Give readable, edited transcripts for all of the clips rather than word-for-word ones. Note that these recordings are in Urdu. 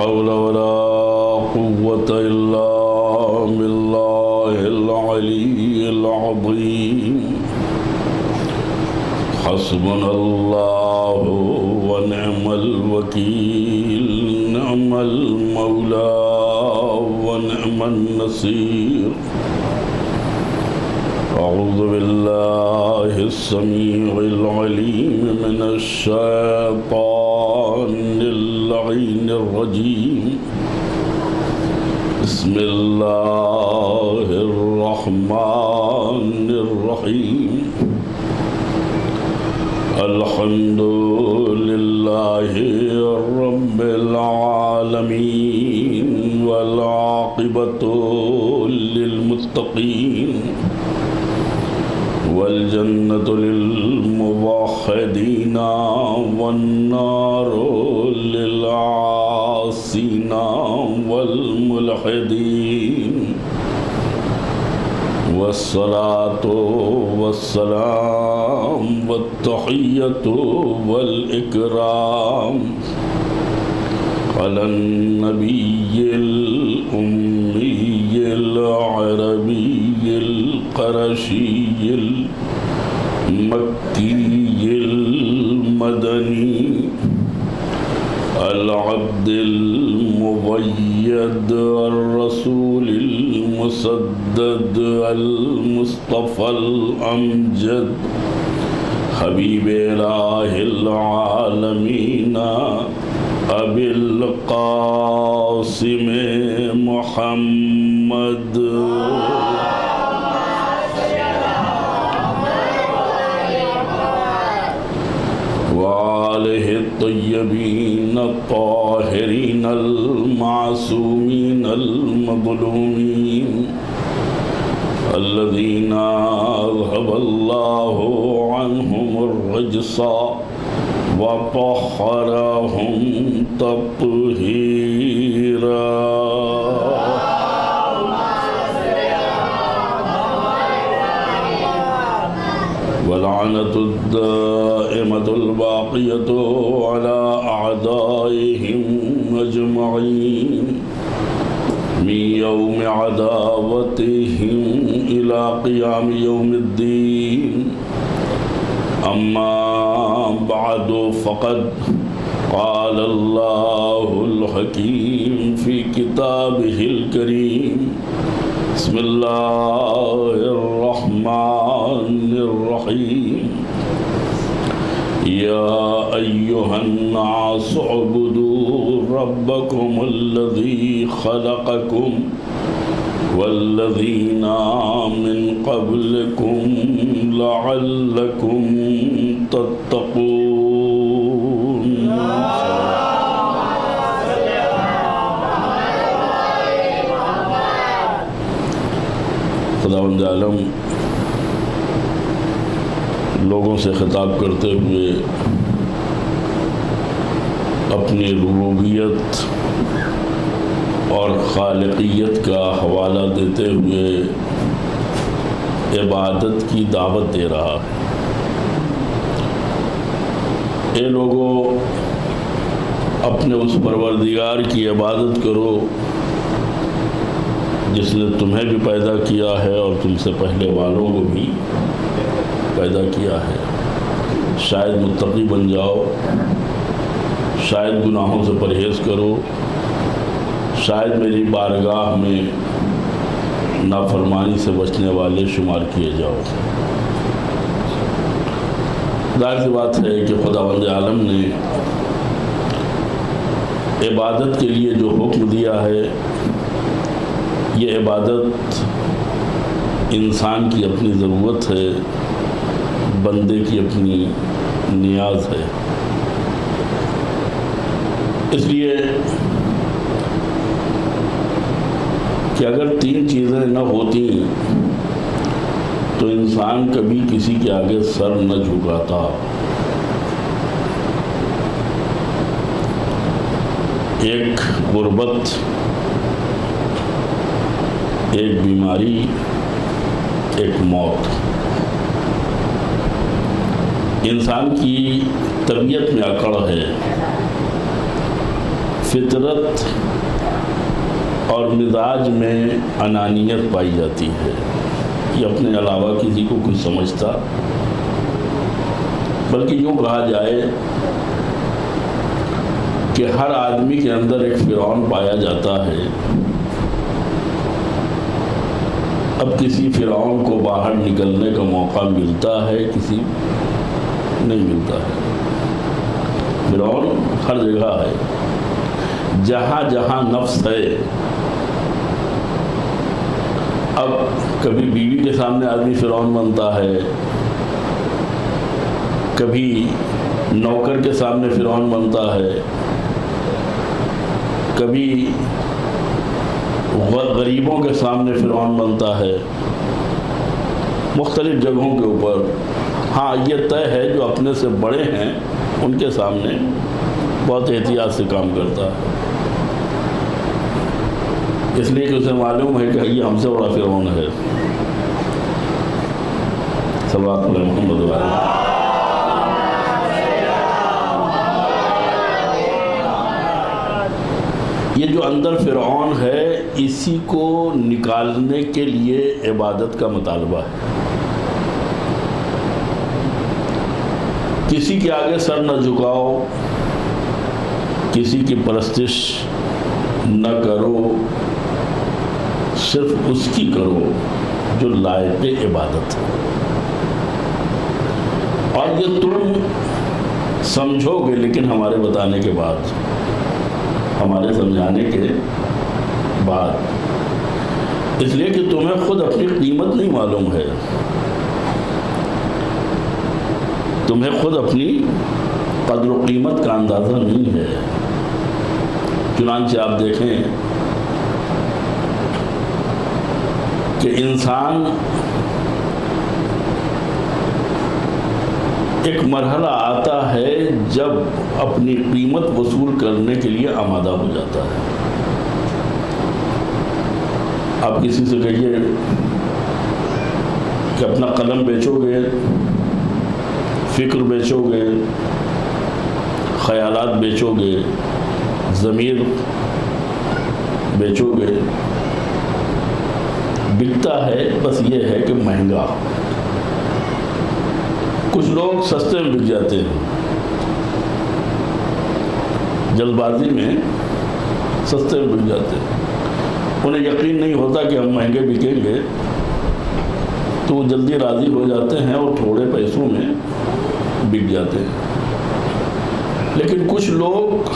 حول ولا قوة إلا بالله العلي العظيم حسبنا الله ونعم الوكيل نعم المولى ونعم النصير أعوذ بالله السميع العليم من الشيطان اللعين الرجيم بسم الله الرحمن الرحيم الحمد لله رب العالمين والعاقبة للمتقين والجنة للموحدين والنار للعاصين والملحدين والصلاة والسلام والتحية والإكرام على النبي الأمي العربي القرشي المكي المدني العبد المبيد الرسول المسدد المصطفى الأمجد حبيب إله العالمين أبي القاسم محمد وآله الطيبين الطاهرين المعصومين المظلومين الذين أذهب الله عنهم الرجس وطهرهم تطهيرا واللعنة الدائمة الباقية على أعدائهم أجمعين من يوم عداوتهم إلى قيام يوم الدين أما بعد فقد قال الله الحكيم في كتابه الكريم بسم الله الرحمن الرحيم يا أيها الناس اعبدوا ربكم الذي خلقكم والذين من قبلكم لعلكم تتقون خداوند عالم لوگوں سے خطاب کرتے ہوئے اپنی ربوبیت اور خالقیت کا حوالہ دیتے ہوئے عبادت کی دعوت دے رہا ہے۔ اے لوگو، اپنے اس پروردگار کی عبادت کرو جس نے تمہیں بھی پیدا کیا ہے اور تم سے پہلے والوں کو بھی پیدا کیا ہے۔ شاید متقی بن جاؤ، شاید گناہوں سے پرہیز کرو، شاید میری بارگاہ میں نافرمانی سے بچنے والے شمار کیے جاؤ۔ ظاہر سی بات ہے کہ خداوند عالم نے عبادت کے لیے جو حکم دیا ہے، یہ عبادت انسان کی اپنی ضرورت ہے، بندے کی اپنی نیاز ہے۔ اس لیے کہ اگر تین چیزیں نہ ہوتی تو انسان کبھی کسی کے آگے سر نہ جھکاتا۔ ایک غربت، ایک بیماری، ایک موت۔ انسان کی طبیعت میں اکڑ ہے، فطرت اور مزاج میں انانیت پائی جاتی ہے. یہ اپنے علاوہ کسی کو کچھ سمجھتا، بلکہ یوں کہا جائے کہ ہر آدمی کے اندر ایک فرعون پایا جاتا ہے. اب کسی فرعون کو باہر نکلنے کا موقع ملتا ہے، کسی نہیں ملتا ہے. فرعون ہر جگہ ہے، جہاں جہاں نفس ہے. اب کبھی بیوی کے سامنے آدمی فرعون بنتا ہے، کبھی نوکر کے سامنے فرعون بنتا ہے، کبھی غریبوں کے سامنے فرعون بنتا ہے، مختلف جگہوں کے اوپر. ہاں یہ طے ہے جو اپنے سے بڑے ہیں ان کے سامنے بہت احتیاط سے کام کرتا ہے، اس لیے کہ اسے معلوم ہے کہ یہ ہم سے بڑا فرعون ہے. صلوات علی محمد و علیہ. یہ جو اندر فرعون ہے، اسی کو نکالنے کے لیے عبادت کا مطالبہ ہے. کسی کے آگے سر نہ جھکاؤ، کسی کی پرستش نہ کرو، صرف اس کی کرو جو لائق عبادت ہے. اور یہ تم سمجھو گے لیکن ہمارے بتانے کے بعد، ہمارے سمجھانے کے بعد، اس لیے کہ تمہیں خود اپنی قیمت نہیں معلوم ہے. تمہیں خود اپنی قدر و قیمت کا اندازہ نہیں ہے. چنانچہ آپ دیکھیں کہ انسان ایک مرحلہ آتا ہے جب اپنی قیمت وصول کرنے کے لیے آمادہ ہو جاتا ہے. آپ کسی سے کہیے کہ اپنا قلم بیچو گے، فکر بیچو گے، خیالات بیچو گے، ضمیر بیچو گے. بکتا ہے، بس یہ ہے کہ مہنگا. کچھ لوگ سستے میں بک جاتے ہیں، جلد بازی میں سستے میں بک جاتے ہیں. انہیں یقین نہیں ہوتا کہ ہم مہنگے بکیں گے، تو وہ جلدی راضی ہو جاتے ہیں اور تھوڑے پیسوں میں بک جاتے ہیں. لیکن کچھ لوگ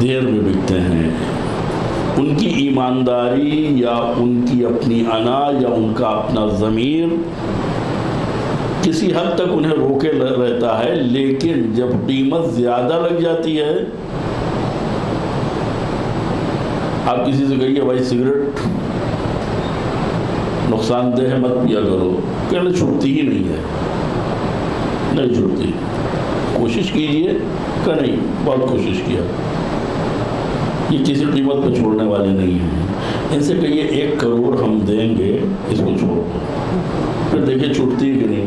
دیر میں بکتے ہیں. ان کی ایمانداری یا ان کی اپنی انا یا ان کا اپنا ضمیر کسی حد تک انہیں روکے رہتا ہے، لیکن جب قیمت زیادہ لگ جاتی ہے، آپ کسی سے کہیے بھائی سگریٹ نقصان دہ ہے مت پیا کرو، کہنے چھوٹتی ہی نہیں ہے. نہیں چھوٹتی، کوشش کیجئے کہ نہیں، بہت کوشش کیا، یہ کسی قیمت پہ چھوڑنے والے نہیں ہیں. ان سے کہیے 1 کروڑ ہم دیں گے، اس کو چھوڑ دو، پھر دیکھیں چھوٹتی ہے کہ نہیں.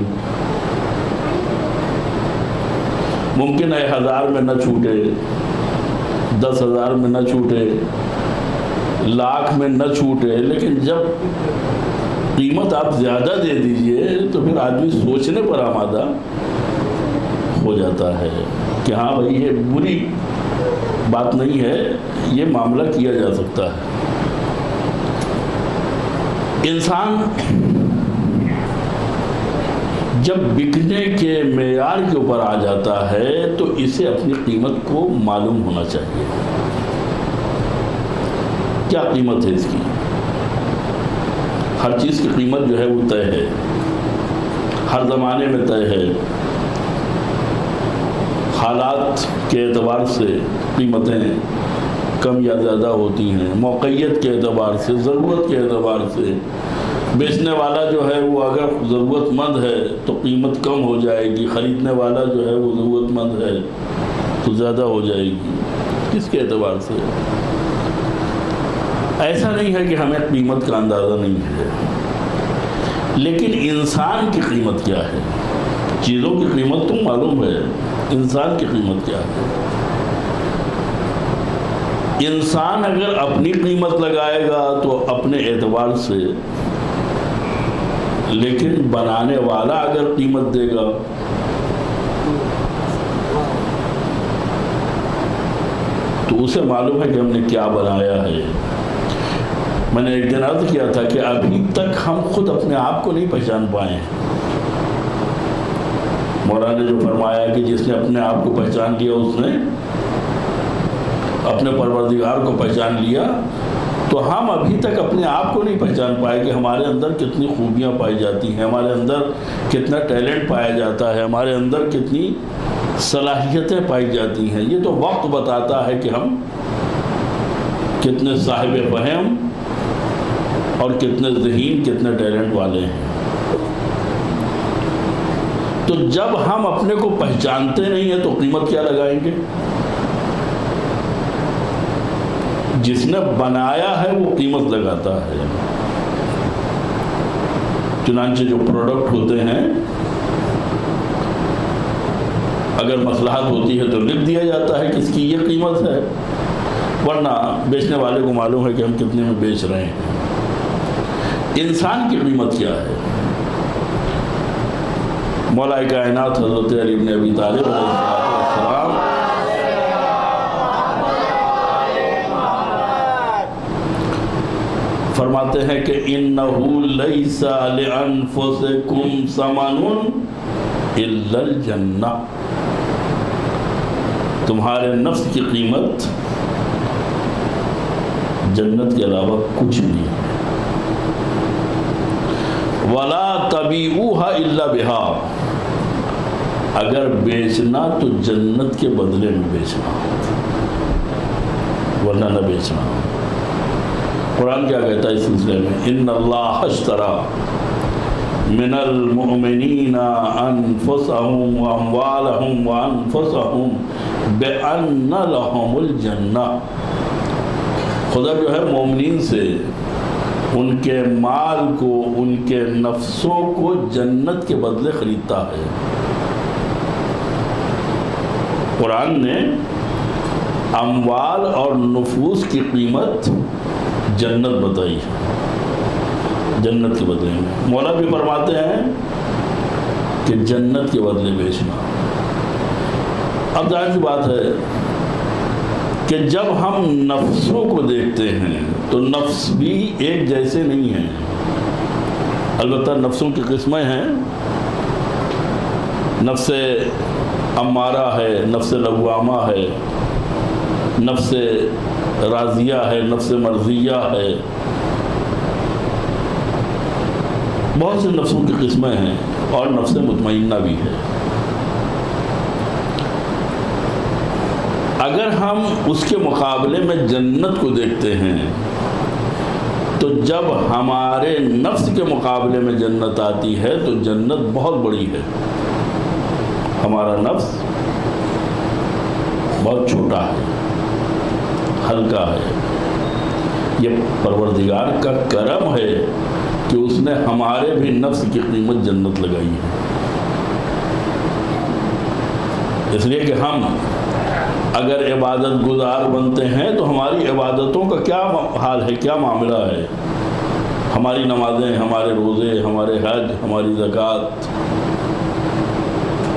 ممکن ہے 1000 میں نہ چھوٹے، 10,000 میں نہ چھوٹے، لاکھ میں نہ چھوٹے، لیکن جب قیمت آپ زیادہ دے دیجئے تو پھر آدمی سوچنے پر آمادہ ہو جاتا ہے کہ ہاں بھائی یہ بری بات نہیں ہے، یہ معاملہ کیا جا سکتا ہے. انسان جب بکنے کے معیار کے اوپر آ جاتا ہے تو اسے اپنی قیمت کو معلوم ہونا چاہیے. کیا قیمت ہے اس کی؟ ہر چیز کی قیمت جو ہے وہ طے ہے، ہر زمانے میں طے ہے. حالات کے اعتبار سے قیمتیں کم یا زیادہ ہوتی ہیں، موقعیت کے اعتبار سے، ضرورت کے اعتبار سے. بیچنے والا جو ہے وہ اگر ضرورت مند ہے تو قیمت کم ہو جائے گی، خریدنے والا جو ہے وہ ضرورت مند ہے تو زیادہ ہو جائے گی. کس کے اعتبار سے؟ ایسا نہیں ہے کہ ہمیں قیمت کا اندازہ نہیں ہے، لیکن انسان کی قیمت کیا ہے؟ چیزوں کی قیمت تو معلوم ہے، انسان کی قیمت کیا ہے؟ انسان اگر اپنی قیمت لگائے گا تو اپنے اعتبار سے، لیکن بنانے والا اگر قیمت دے گا تو اسے معلوم ہے کہ ہم نے کیا بنایا ہے۔ میں نے ایک دن عرض کیا تھا کہ ابھی تک ہم خود اپنے آپ کو نہیں پہچان پائے۔ مولانا نے جو فرمایا کہ جس نے اپنے آپ کو پہچان لیا اس نے اپنے پروردگار کو پہچان لیا، تو ہم ابھی تک اپنے آپ کو نہیں پہچان پائے کہ ہمارے اندر کتنی خوبیاں پائی جاتی ہیں، ہمارے اندر کتنا ٹیلنٹ پایا جاتا ہے، ہمارے اندر کتنی صلاحیتیں پائی جاتی ہیں۔ یہ تو وقت بتاتا ہے کہ ہم کتنے صاحب فہم اور کتنے ذہین، کتنے ٹیلنٹ والے ہیں۔ تو جب ہم اپنے کو پہچانتے نہیں ہیں تو قیمت کیا لگائیں گے؟ جس نے بنایا ہے وہ قیمت لگاتا ہے۔ چنانچہ جو پروڈکٹ ہوتے ہیں اگر مصلحت ہوتی ہے تو لکھ دیا جاتا ہے کس کی یہ قیمت ہے، ورنہ بیچنے والے کو معلوم ہے کہ ہم کتنے میں بیچ رہے ہیں۔ انسان کی قیمت کیا ہے؟ مولا کائنات حضرت علی بن ابی طالب علیہ السلام فرماتے ہیں کہ اِنَّهُ لَيْسَ لِأَنفُسِكُمْ ثَمَنٌ إِلَّا الْجَنَّةُ، تمہارے نفس کی قیمت جنت کے علاوہ کچھ نہیں ہے۔ وَلَا تَبِيعُوهَا إِلَّا بِهَا، اگر بیچنا تو جنت کے بدلے میں بیچنا، ورنہ نہ بیچنا۔ قرآن کیا کہتا ہے اس سلسلے میں؟ ان اللہ اشترى من المؤمنین انفسهم واموالهم وانفسهم بان لهم الجنہ، خدا جو ہے مومنین سے ان کے مال کو، ان کے نفسوں کو جنت کے بدلے خریدتا ہے۔ قرآن نے اموال اور نفوس کی قیمت جنت بتائی ہے، جنت کے بدلے میں۔ مولا بھی فرماتے ہیں کہ جنت کے بدلے بیچنا۔ اب ظاہر سی بات ہے کہ جب ہم نفسوں کو دیکھتے ہیں تو نفس بھی ایک جیسے نہیں ہیں، البتہ نفسوں کی قسمیں ہیں۔ نفس امارہ ہے، نفس لوامہ ہے، نفس راضیہ ہے، نفس مرضیہ ہے، بہت سے نفسوں کی قسمیں ہیں، اور نفس مطمئنہ بھی ہے۔ اگر ہم اس کے مقابلے میں جنت کو دیکھتے ہیں تو جب ہمارے نفس کے مقابلے میں جنت آتی ہے تو جنت بہت بڑی ہے، ہمارا نفس بہت چھوٹا ہے، ہلکا ہے۔ یہ پروردگار کا کرم ہے کہ اس نے ہمارے بھی نفس کی قیمت جنت لگائی ہے، اس لیے کہ ہم اگر عبادت گزار بنتے ہیں تو ہماری عبادتوں کا کیا حال ہے، کیا معاملہ ہے؟ ہماری نمازیں، ہمارے روزے، ہمارے حج، ہماری زکوٰۃ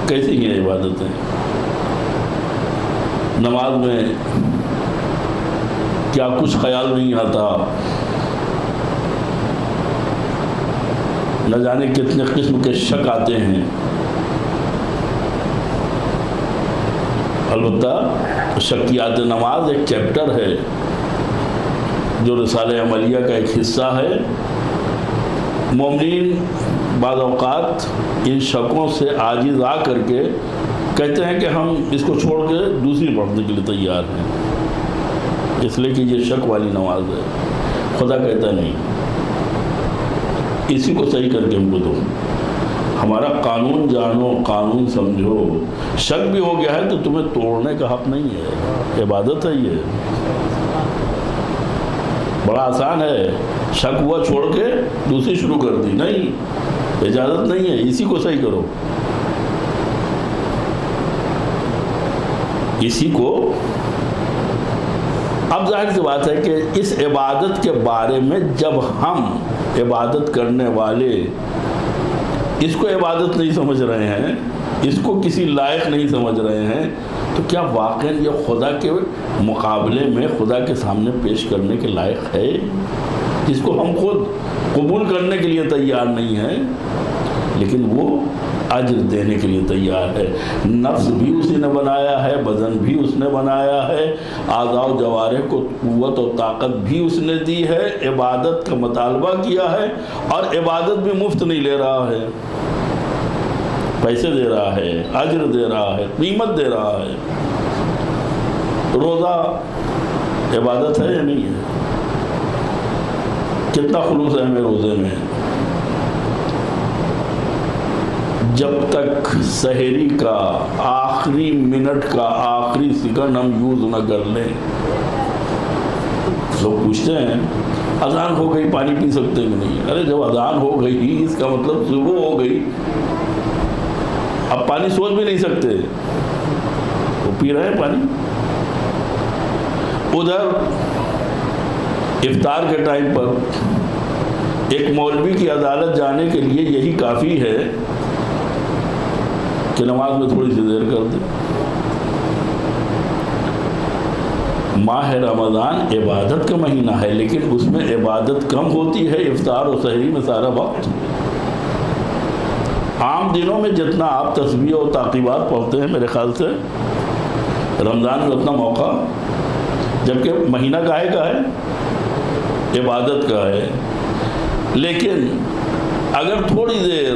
کیسی ہیں عبادتیں؟ نماز میں کیا کچھ خیال نہیں آتا، نہ جانے کتنے قسم کے شک آتے ہیں۔ البتہ شکیات نماز ایک چیپٹر ہے جو رسالہ عملیہ کا ایک حصہ ہے۔ مومنین بعض اوقات ان شکوں سے عاجز آ کر کے کہتے ہیں کہ ہم اس کو چھوڑ کے دوسری پڑھنے کے لیے تیار ہیں، اس لیے کہ یہ شک والی نماز ہے۔ خدا کہتا نہیں، اسی کو صحیح کر کے ہم کو دو، ہمارا قانون جانو، قانون سمجھو۔ شک بھی ہو گیا ہے تو تمہیں توڑنے کا حق نہیں ہے، عبادت ہے یہ، بڑا آسان ہے۔ شک ہوا چھوڑ کے دوسری شروع کر دی، نہیں، اجازت نہیں ہے، اسی کو صحیح کرو، اسی کو اب ظاہر سی بات ہے کہ اس عبادت کے بارے میں جب ہم عبادت کرنے والے اس کو عبادت نہیں سمجھ رہے ہیں، اس کو کسی لائق نہیں سمجھ رہے ہیں، تو کیا واقعاً یہ خدا کے مقابلے میں خدا کے سامنے پیش کرنے کے لائق ہے، جس کو ہم خود قبول کرنے کے لیے تیار نہیں ہیں لیکن وہ اجر دینے کے لیے تیار ہے؟ نفس بھی اسی نے بنایا ہے، بدن بھی اس نے بنایا ہے، اعضاء و جوارح کو قوت و طاقت بھی اس نے دی ہے، عبادت کا مطالبہ کیا ہے، اور عبادت بھی مفت نہیں لے رہا ہے، پیسے دے رہا ہے، اجر دے رہا ہے، قیمت دے رہا ہے۔ روزہ عبادت ہے یا نہیں ہے؟ کتنا خلوص ہے ہمیں روزے میں؟ جب تک سحری کا آخری منٹ کا آخری سیکنڈ ہم یوز نہ کر لیں، لوگ پوچھتے ہیں اذان ہو گئی پانی پی سکتے کہ نہیں؟ ارے جب اذان ہو گئی اس کا مطلب صبح ہو گئی، اب پانی سوچ بھی نہیں سکتے، وہ پی رہے ہیں پانی۔ ادھر افطار کے ٹائم پر ایک مولوی کی عدالت جانے کے لیے یہی کافی ہے کہ نماز میں تھوڑی سی دیر کر دیں۔ ماہ رمضان عبادت کا مہینہ ہے لیکن اس میں عبادت کم ہوتی ہے، افطار و سحری میں سارا وقت۔ عام دنوں میں جتنا آپ تسبیح اور تعقیبات پڑھتے ہیں میرے خیال سے رمضان میں اتنا موقع، جبکہ مہینہ کاہے کا ہے؟ عبادت کا ہے۔ لیکن اگر تھوڑی دیر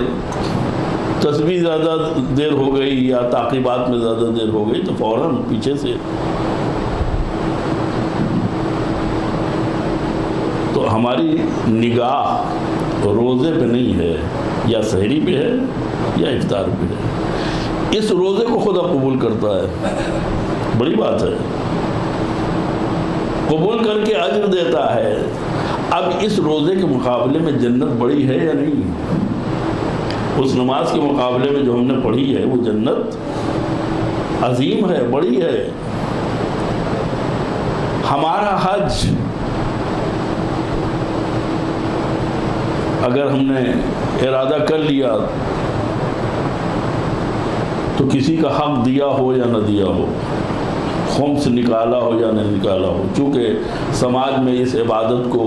تسبیح زیادہ دیر ہو گئی یا تعقیبات میں زیادہ دیر ہو گئی تو فوراً پیچھے سے۔ تو ہماری نگاہ روزے پہ نہیں ہے، یا سحری پہ ہے یا افطار پہ ہے۔ اس روزے کو خدا قبول کرتا ہے، بڑی بات ہے، قبول کر کے اجر دیتا ہے۔ اب اس روزے کے مقابلے میں جنت بڑی ہے یا نہیں؟ اس نماز کے مقابلے میں جو ہم نے پڑھی ہے وہ جنت عظیم ہے، بڑی ہے۔ ہمارا حج اگر ہم نے ارادہ کر لیا تو کسی کا حق دیا ہو یا نہ دیا ہو، خمس نکالا ہو یا نہ نکالا ہو، چونکہ سماج میں اس عبادت کو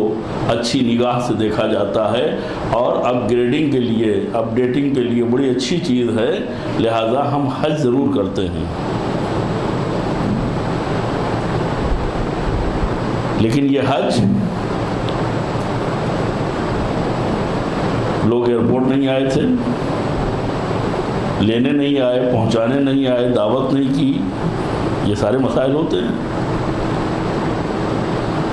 اچھی نگاہ سے دیکھا جاتا ہے اور اپ گریڈنگ کے لیے، اپ ڈیٹنگ کے لیے بڑی اچھی چیز ہے، لہٰذا ہم حج ضرور کرتے ہیں۔ لیکن یہ حج لوگ ایئرپورٹ نہیں آئے تھے، لینے نہیں آئے، پہنچانے نہیں آئے، دعوت نہیں کی، یہ سارے مسائل ہوتے ہیں۔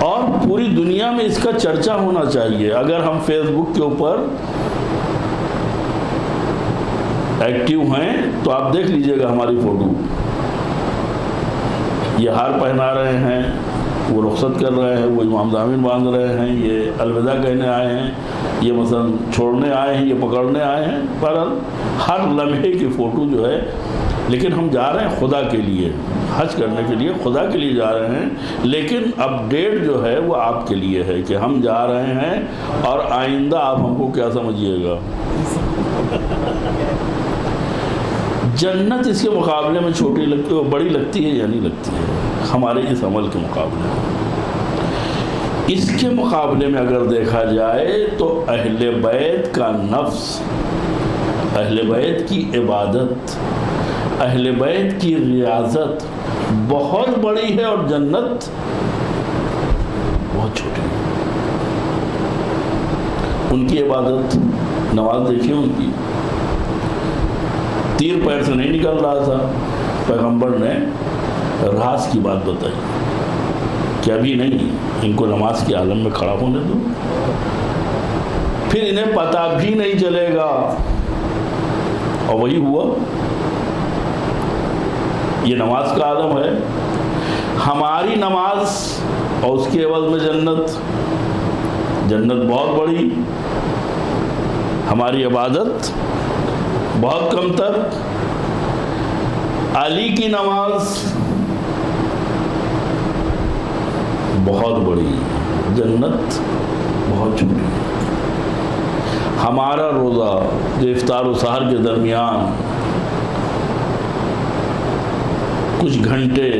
اور پوری دنیا میں اس کا چرچا ہونا چاہیے۔ اگر ہم فیس بک کے اوپر ایکٹیو ہیں تو آپ دیکھ لیجئے گا ہماری فوٹو، یہ ہار پہنا رہے ہیں، وہ رخصت کر رہے ہیں، وہ امام ضامن باندھ رہے ہیں، یہ الوداع کہنے آئے ہیں، یہ مثلا چھوڑنے آئے ہیں، یہ پکڑنے آئے ہیں، پر ہر لمحے کی فوٹو جو ہے۔ لیکن ہم جا رہے ہیں خدا کے لیے، حج کرنے کے لیے خدا کے لیے جا رہے ہیں، لیکن اپڈیٹ جو ہے وہ آپ کے لیے ہے کہ ہم جا رہے ہیں، اور آئندہ آپ ہم کو کیا سمجھیے گا۔ جنت اس کے مقابلے میں چھوٹی لگتی ہے، بڑی لگتی ہے یا نہیں لگتی ہے ہمارے اس عمل کے مقابلے میں؟ اس کے مقابلے میں اگر دیکھا جائے تو اہل بیت کا نفس، اہل بیت کی عبادت، اہل بیت کی ریاضت بہت بڑی ہے، اور جنت بہت چھوٹی ہے۔ ان کی عبادت، نماز دیکھیے ان کی، تیر پیر سے نہیں نکل رہا تھا، پیغمبر نے راز کی بات بتائی کہ ابھی نہیں، ان کو نماز کے عالم میں کھڑا ہونے دو، پھر انہیں پتہ بھی نہیں چلے گا، اور وہی ہوا۔ یہ نماز کا عالم ہے، ہماری نماز اور اس کے عوض میں جنت، جنت بہت بڑی، ہماری عبادت بہت کم تر۔ علی کی نماز بہت بڑی، جنت بہت چھوٹی ہے۔ ہمارا روزہ جو افطار و سحر کے درمیان کچھ گھنٹے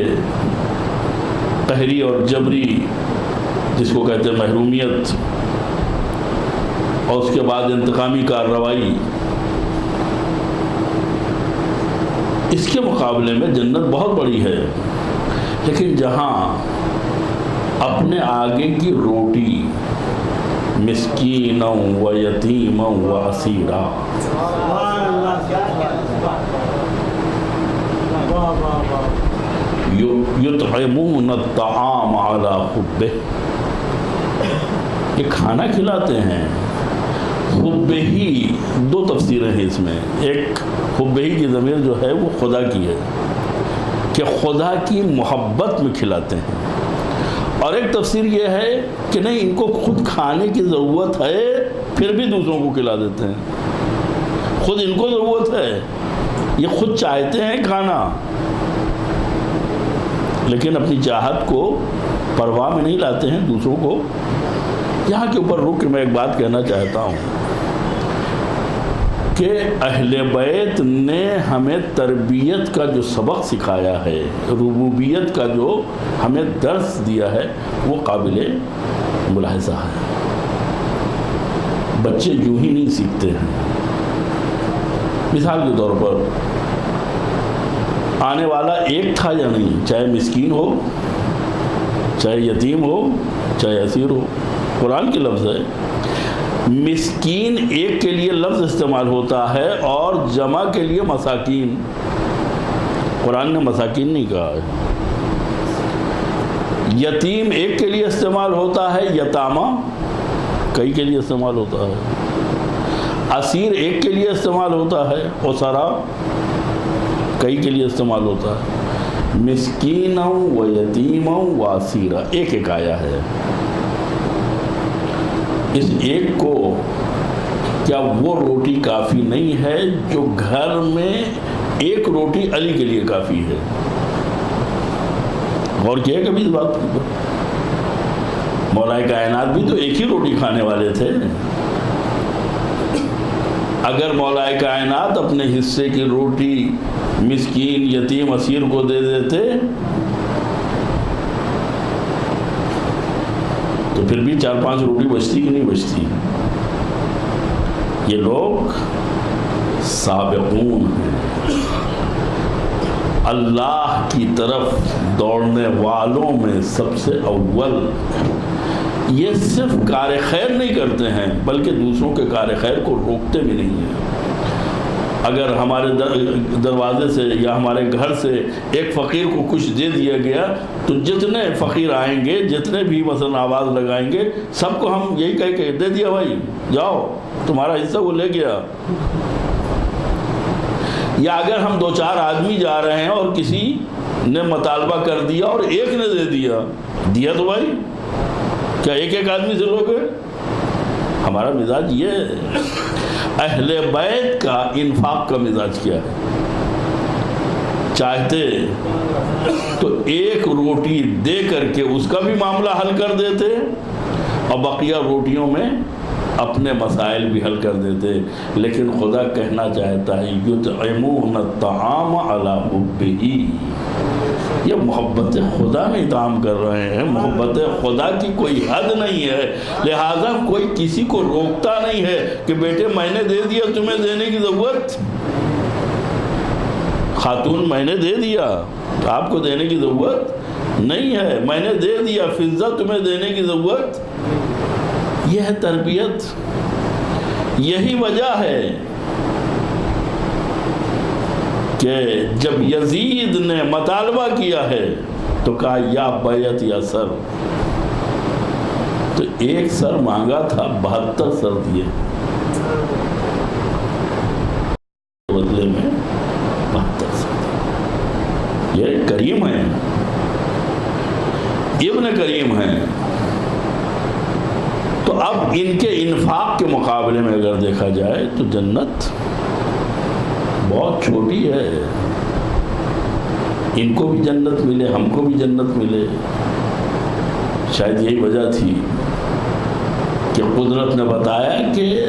قہری اور جبری، جس کو کہتے ہیں محرومیت، اور اس کے بعد انتقامی کارروائی، اس کے مقابلے میں جنت بہت بڑی ہے۔ لیکن جہاں اپنے آگے کی روٹی مسکینا و یتیما و اسیرا، یطعمون الطعام علی حبہ، یہ کھانا کھلاتے ہیں حب ہی۔ دو تفسیریں ہیں اس میں، ایک حب ہی کی ضمیر جو ہے وہ خدا کی ہے کہ خدا کی محبت میں کھلاتے ہیں، اور ایک تفسیر یہ ہے کہ نہیں، ان کو خود کھانے کی ضرورت ہے پھر بھی دوسروں کو کھلا دیتے ہیں۔ خود ان کو ضرورت ہے، یہ خود چاہتے ہیں کھانا، لیکن اپنی چاہت کو پرواہ میں نہیں لاتے ہیں دوسروں کو۔ یہاں کے اوپر رک کے میں ایک بات کہنا چاہتا ہوں کہ اہل بیت نے ہمیں تربیت کا جو سبق سکھایا ہے، ربوبیت کا جو ہمیں درس دیا ہے، وہ قابل ملاحظہ ہے۔ بچے یوں ہی نہیں سیکھتے ہیں۔ مثال کے طور پر آنے والا ایک تھا یا نہیں، چاہے مسکین ہو، چاہے یتیم ہو، چاہے اسیر ہو، قرآن کے لفظ ہے۔ مسکین ایک کے لیے لفظ استعمال ہوتا ہے اور جمع کے لیے مساکین، قرآن نے مساکین نہیں کہا ہے۔ یتیم ایک کے لیے استعمال ہوتا ہے، یتامہ کئی کے لیے استعمال ہوتا ہے۔ اسیر ایک کے لیے استعمال ہوتا ہے، اسرا کئی کے لیے استعمال ہوتا ہے۔ مسکینا و یتیما و اسیرا ایک ایک آیا ہے۔ اس ایک کو کیا وہ روٹی کافی نہیں ہے جو گھر میں ایک روٹی علی کے لیے کافی ہے؟ غور کیا کبھی اس بات پر؟ مولا کائنات بھی تو ایک ہی روٹی کھانے والے تھے۔ اگر مولا کائنات اپنے حصے کی روٹی مسکین یتیم اسیر کو دے دیتے تو پھر بھی 4-5 روٹی بچتی کہ نہیں بچتی؟ یہ لوگ سابقون ہیں، اللہ کی طرف دوڑنے والوں میں سب سے اول۔ یہ صرف کار خیر نہیں کرتے ہیں بلکہ دوسروں کے کار خیر کو روکتے بھی نہیں ہیں۔ اگر ہمارے دروازے سے یا ہمارے گھر سے ایک فقیر کو کچھ دے دیا گیا تو جتنے فقیر آئیں گے، جتنے بھی مثلا آواز لگائیں گے، سب کو ہم یہی کہہ کہ دے دیا بھائی، جاؤ تمہارا حصہ وہ لے گیا۔ یا اگر ہم 2-4 آدمی جا رہے ہیں اور کسی نے مطالبہ کر دیا اور ایک نے دے دیا تو بھائی کیا ایک آدمی سے لوگ ہیں؟ ہمارا مزاج یہ ہے۔ اہل بیت کا انفاق کا مزاج کیا ہے؟ چاہتے تو ایک روٹی دے کر کے اس کا بھی معاملہ حل کر دیتے اور بقیہ روٹیوں میں اپنے مسائل بھی حل کر دیتے، لیکن خدا کہنا چاہتا ہے یطعمون الطعام علی حبہ۔ یہ محبت خدا میں اطعام کر رہے ہیں، محبت خدا کی کوئی حد نہیں ہے، لہٰذا کوئی کسی کو روکتا نہیں ہے کہ بیٹے میں نے دے دیا، تمہیں دینے کی ضرورت، خاتون میں نے دے دیا آپ کو دینے کی ضرورت نہیں ہے، میں نے دے دیا فضہ تمہیں دینے کی ضرورت۔ یہ ہے تربیت، یہی وجہ ہے کہ جب یزید نے مطالبہ کیا ہے تو کہا یا بیعت یا سر، تو ایک سر مانگا تھا، 72 سر دیے بدلے میں، 72 سر۔ یہ کریم ہیں، ابن کریم ہیں۔ تو اب ان کے انفاق کے مقابلے میں اگر دیکھا جائے تو جنت بہت چھوٹی ہے۔ ان کو بھی جنت ملے، ہم کو بھی جنت ملے، شاید یہی وجہ تھی کہ قدرت نے بتایا کہ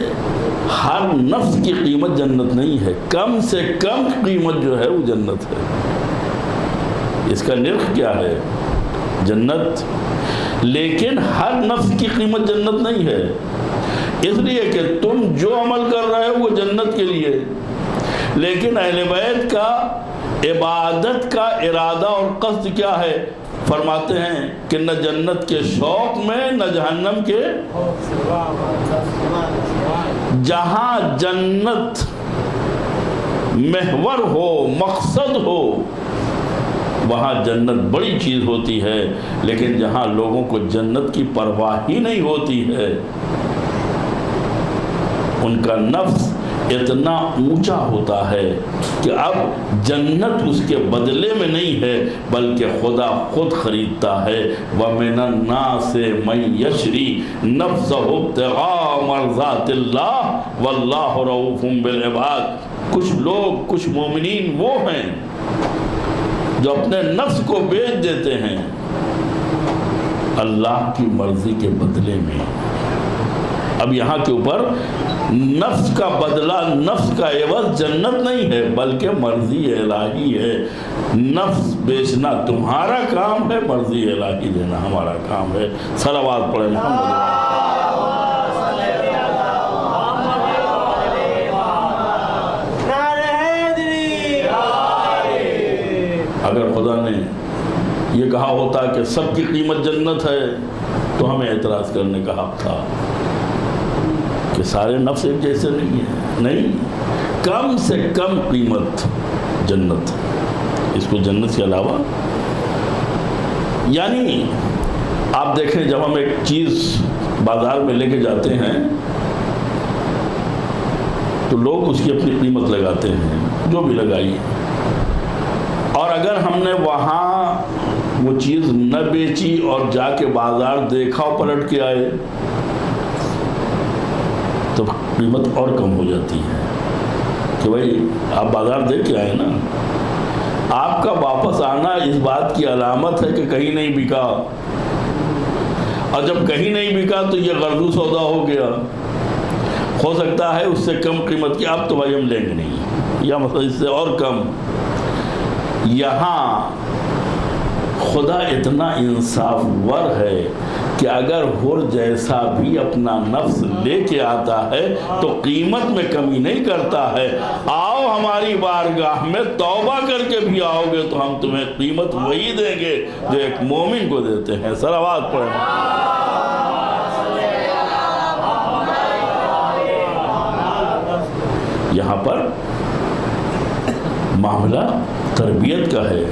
ہر نفس کی قیمت جنت نہیں ہے، کم سے کم قیمت جو ہے وہ جنت ہے۔ اس کا نرخ کیا ہے؟ جنت۔ لیکن ہر نفس کی قیمت جنت نہیں ہے، اس لیے کہ تم جو عمل کر رہے ہو وہ جنت کے لیے، لیکن اہل بیت کا عبادت کا ارادہ اور قصد کیا ہے؟ فرماتے ہیں کہ نہ جنت کے شوق میں نہ جہنم کے، جہاں جنت محور ہو، مقصد ہو، وہاں جنت بڑی چیز ہوتی ہے، لیکن جہاں لوگوں کو جنت کی پرواہ ہی نہیں ہوتی ہے، ان کا نفس اتنا اونچا ہوتا ہے کہ اب جنت اس کے بدلے میں نہیں ہے بلکہ خدا خود خریدتا ہے۔ وَمِنَ النَّاسِ مَن يَشْرِي نَفْسَهُ ابْتِغَاءَ مَرْضَاتِ اللَّهِ وَاللَّهُ رَءُوفٌ بِالْعِبَادِ۔ کچھ لوگ، کچھ مومنین وہ ہیں جو اپنے نفس کو بیچ دیتے ہیں اللہ کی مرضی کے بدلے میں۔ اب یہاں کے اوپر نفس کا بدلہ، نفس کا عوض جنت نہیں ہے بلکہ مرضی الہی ہے۔ نفس بیچنا تمہارا کام ہے، مرضی الہی دینا ہمارا کام ہے۔ صلوات پڑھیں محمد۔ اگر خدا نے یہ کہا ہوتا کہ سب کی قیمت جنت ہے تو ہمیں اعتراض کرنے کا حق تھا کہ سارے نفس ایک جیسے نہیں ہیں۔ نہیں، کم سے کم قیمت جنت، اس کو جنت کے علاوہ، یعنی آپ دیکھیں جب ہم ایک چیز بازار میں لے کے جاتے ہیں تو لوگ اس کی اپنی قیمت لگاتے ہیں، جو بھی لگائی، اور اگر ہم نے وہاں وہ چیز نہ بیچی اور جا کے بازار دیکھا اور پلٹ کے آئے تو قیمت اور کم ہو جاتی ہے کہ بھائی آپ بازار دیکھ کے آئے نا، آپ کا واپس آنا اس بات کی علامت ہے کہ کہیں نہیں بکا، اور جب کہیں نہیں بکا تو یہ غرض سودا ہو گیا، ہو سکتا ہے اس سے کم قیمت کی، اب تو بھائی ہم لیں گے نہیں، یا مثلا اس سے اور کم۔ یہاں خدا اتنا انصاف ور ہے کہ اگر حر جیسا بھی اپنا نفس لے کے آتا ہے تو قیمت میں کمی نہیں کرتا ہے۔ آؤ ہماری بارگاہ میں توبہ کر کے بھی آؤ گے تو ہم تمہیں قیمت وہی دیں گے جو ایک مومن کو دیتے ہیں۔ صلوات پڑھیں۔ یہاں پر معاملہ تربیت کا ہے۔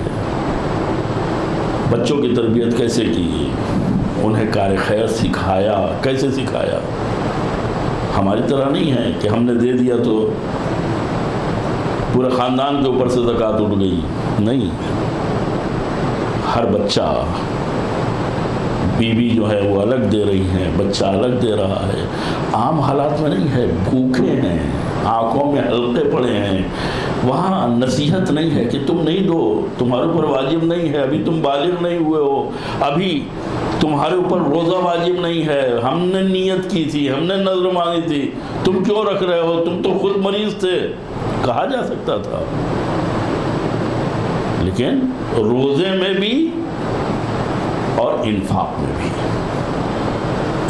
بچوں کی تربیت کیسے کی؟ انہیں کار خیر سکھایا۔ کیسے سکھایا؟ ہماری طرح نہیں ہے کہ ہم نے دے دیا تو پورے خاندان کے اوپر سے زکوٰۃ اٹھ گئی، نہیں، ہر بچہ، بیوی جو ہے وہ الگ دے رہی ہیں، بچہ الگ دے رہا ہے، عام حالات میں نہیں ہے، بھوکے ہیں، آنکھوں میں حلقے پڑے ہیں، وہاں نصیحت نہیں ہے کہ تم نہیں دو، تمہارے اوپر واجب نہیں ہے، ابھی تم بالغ نہیں ہوئے ہو، ابھی تمہارے اوپر روزہ واجب نہیں ہے، ہم نے نیت کی تھی، ہم نے نظر مانی تھی، تم کیوں رکھ رہے ہو، تم تو خود مریض تھے، کہا جا سکتا تھا۔ لیکن روزے میں بھی اور انفاق میں بھی،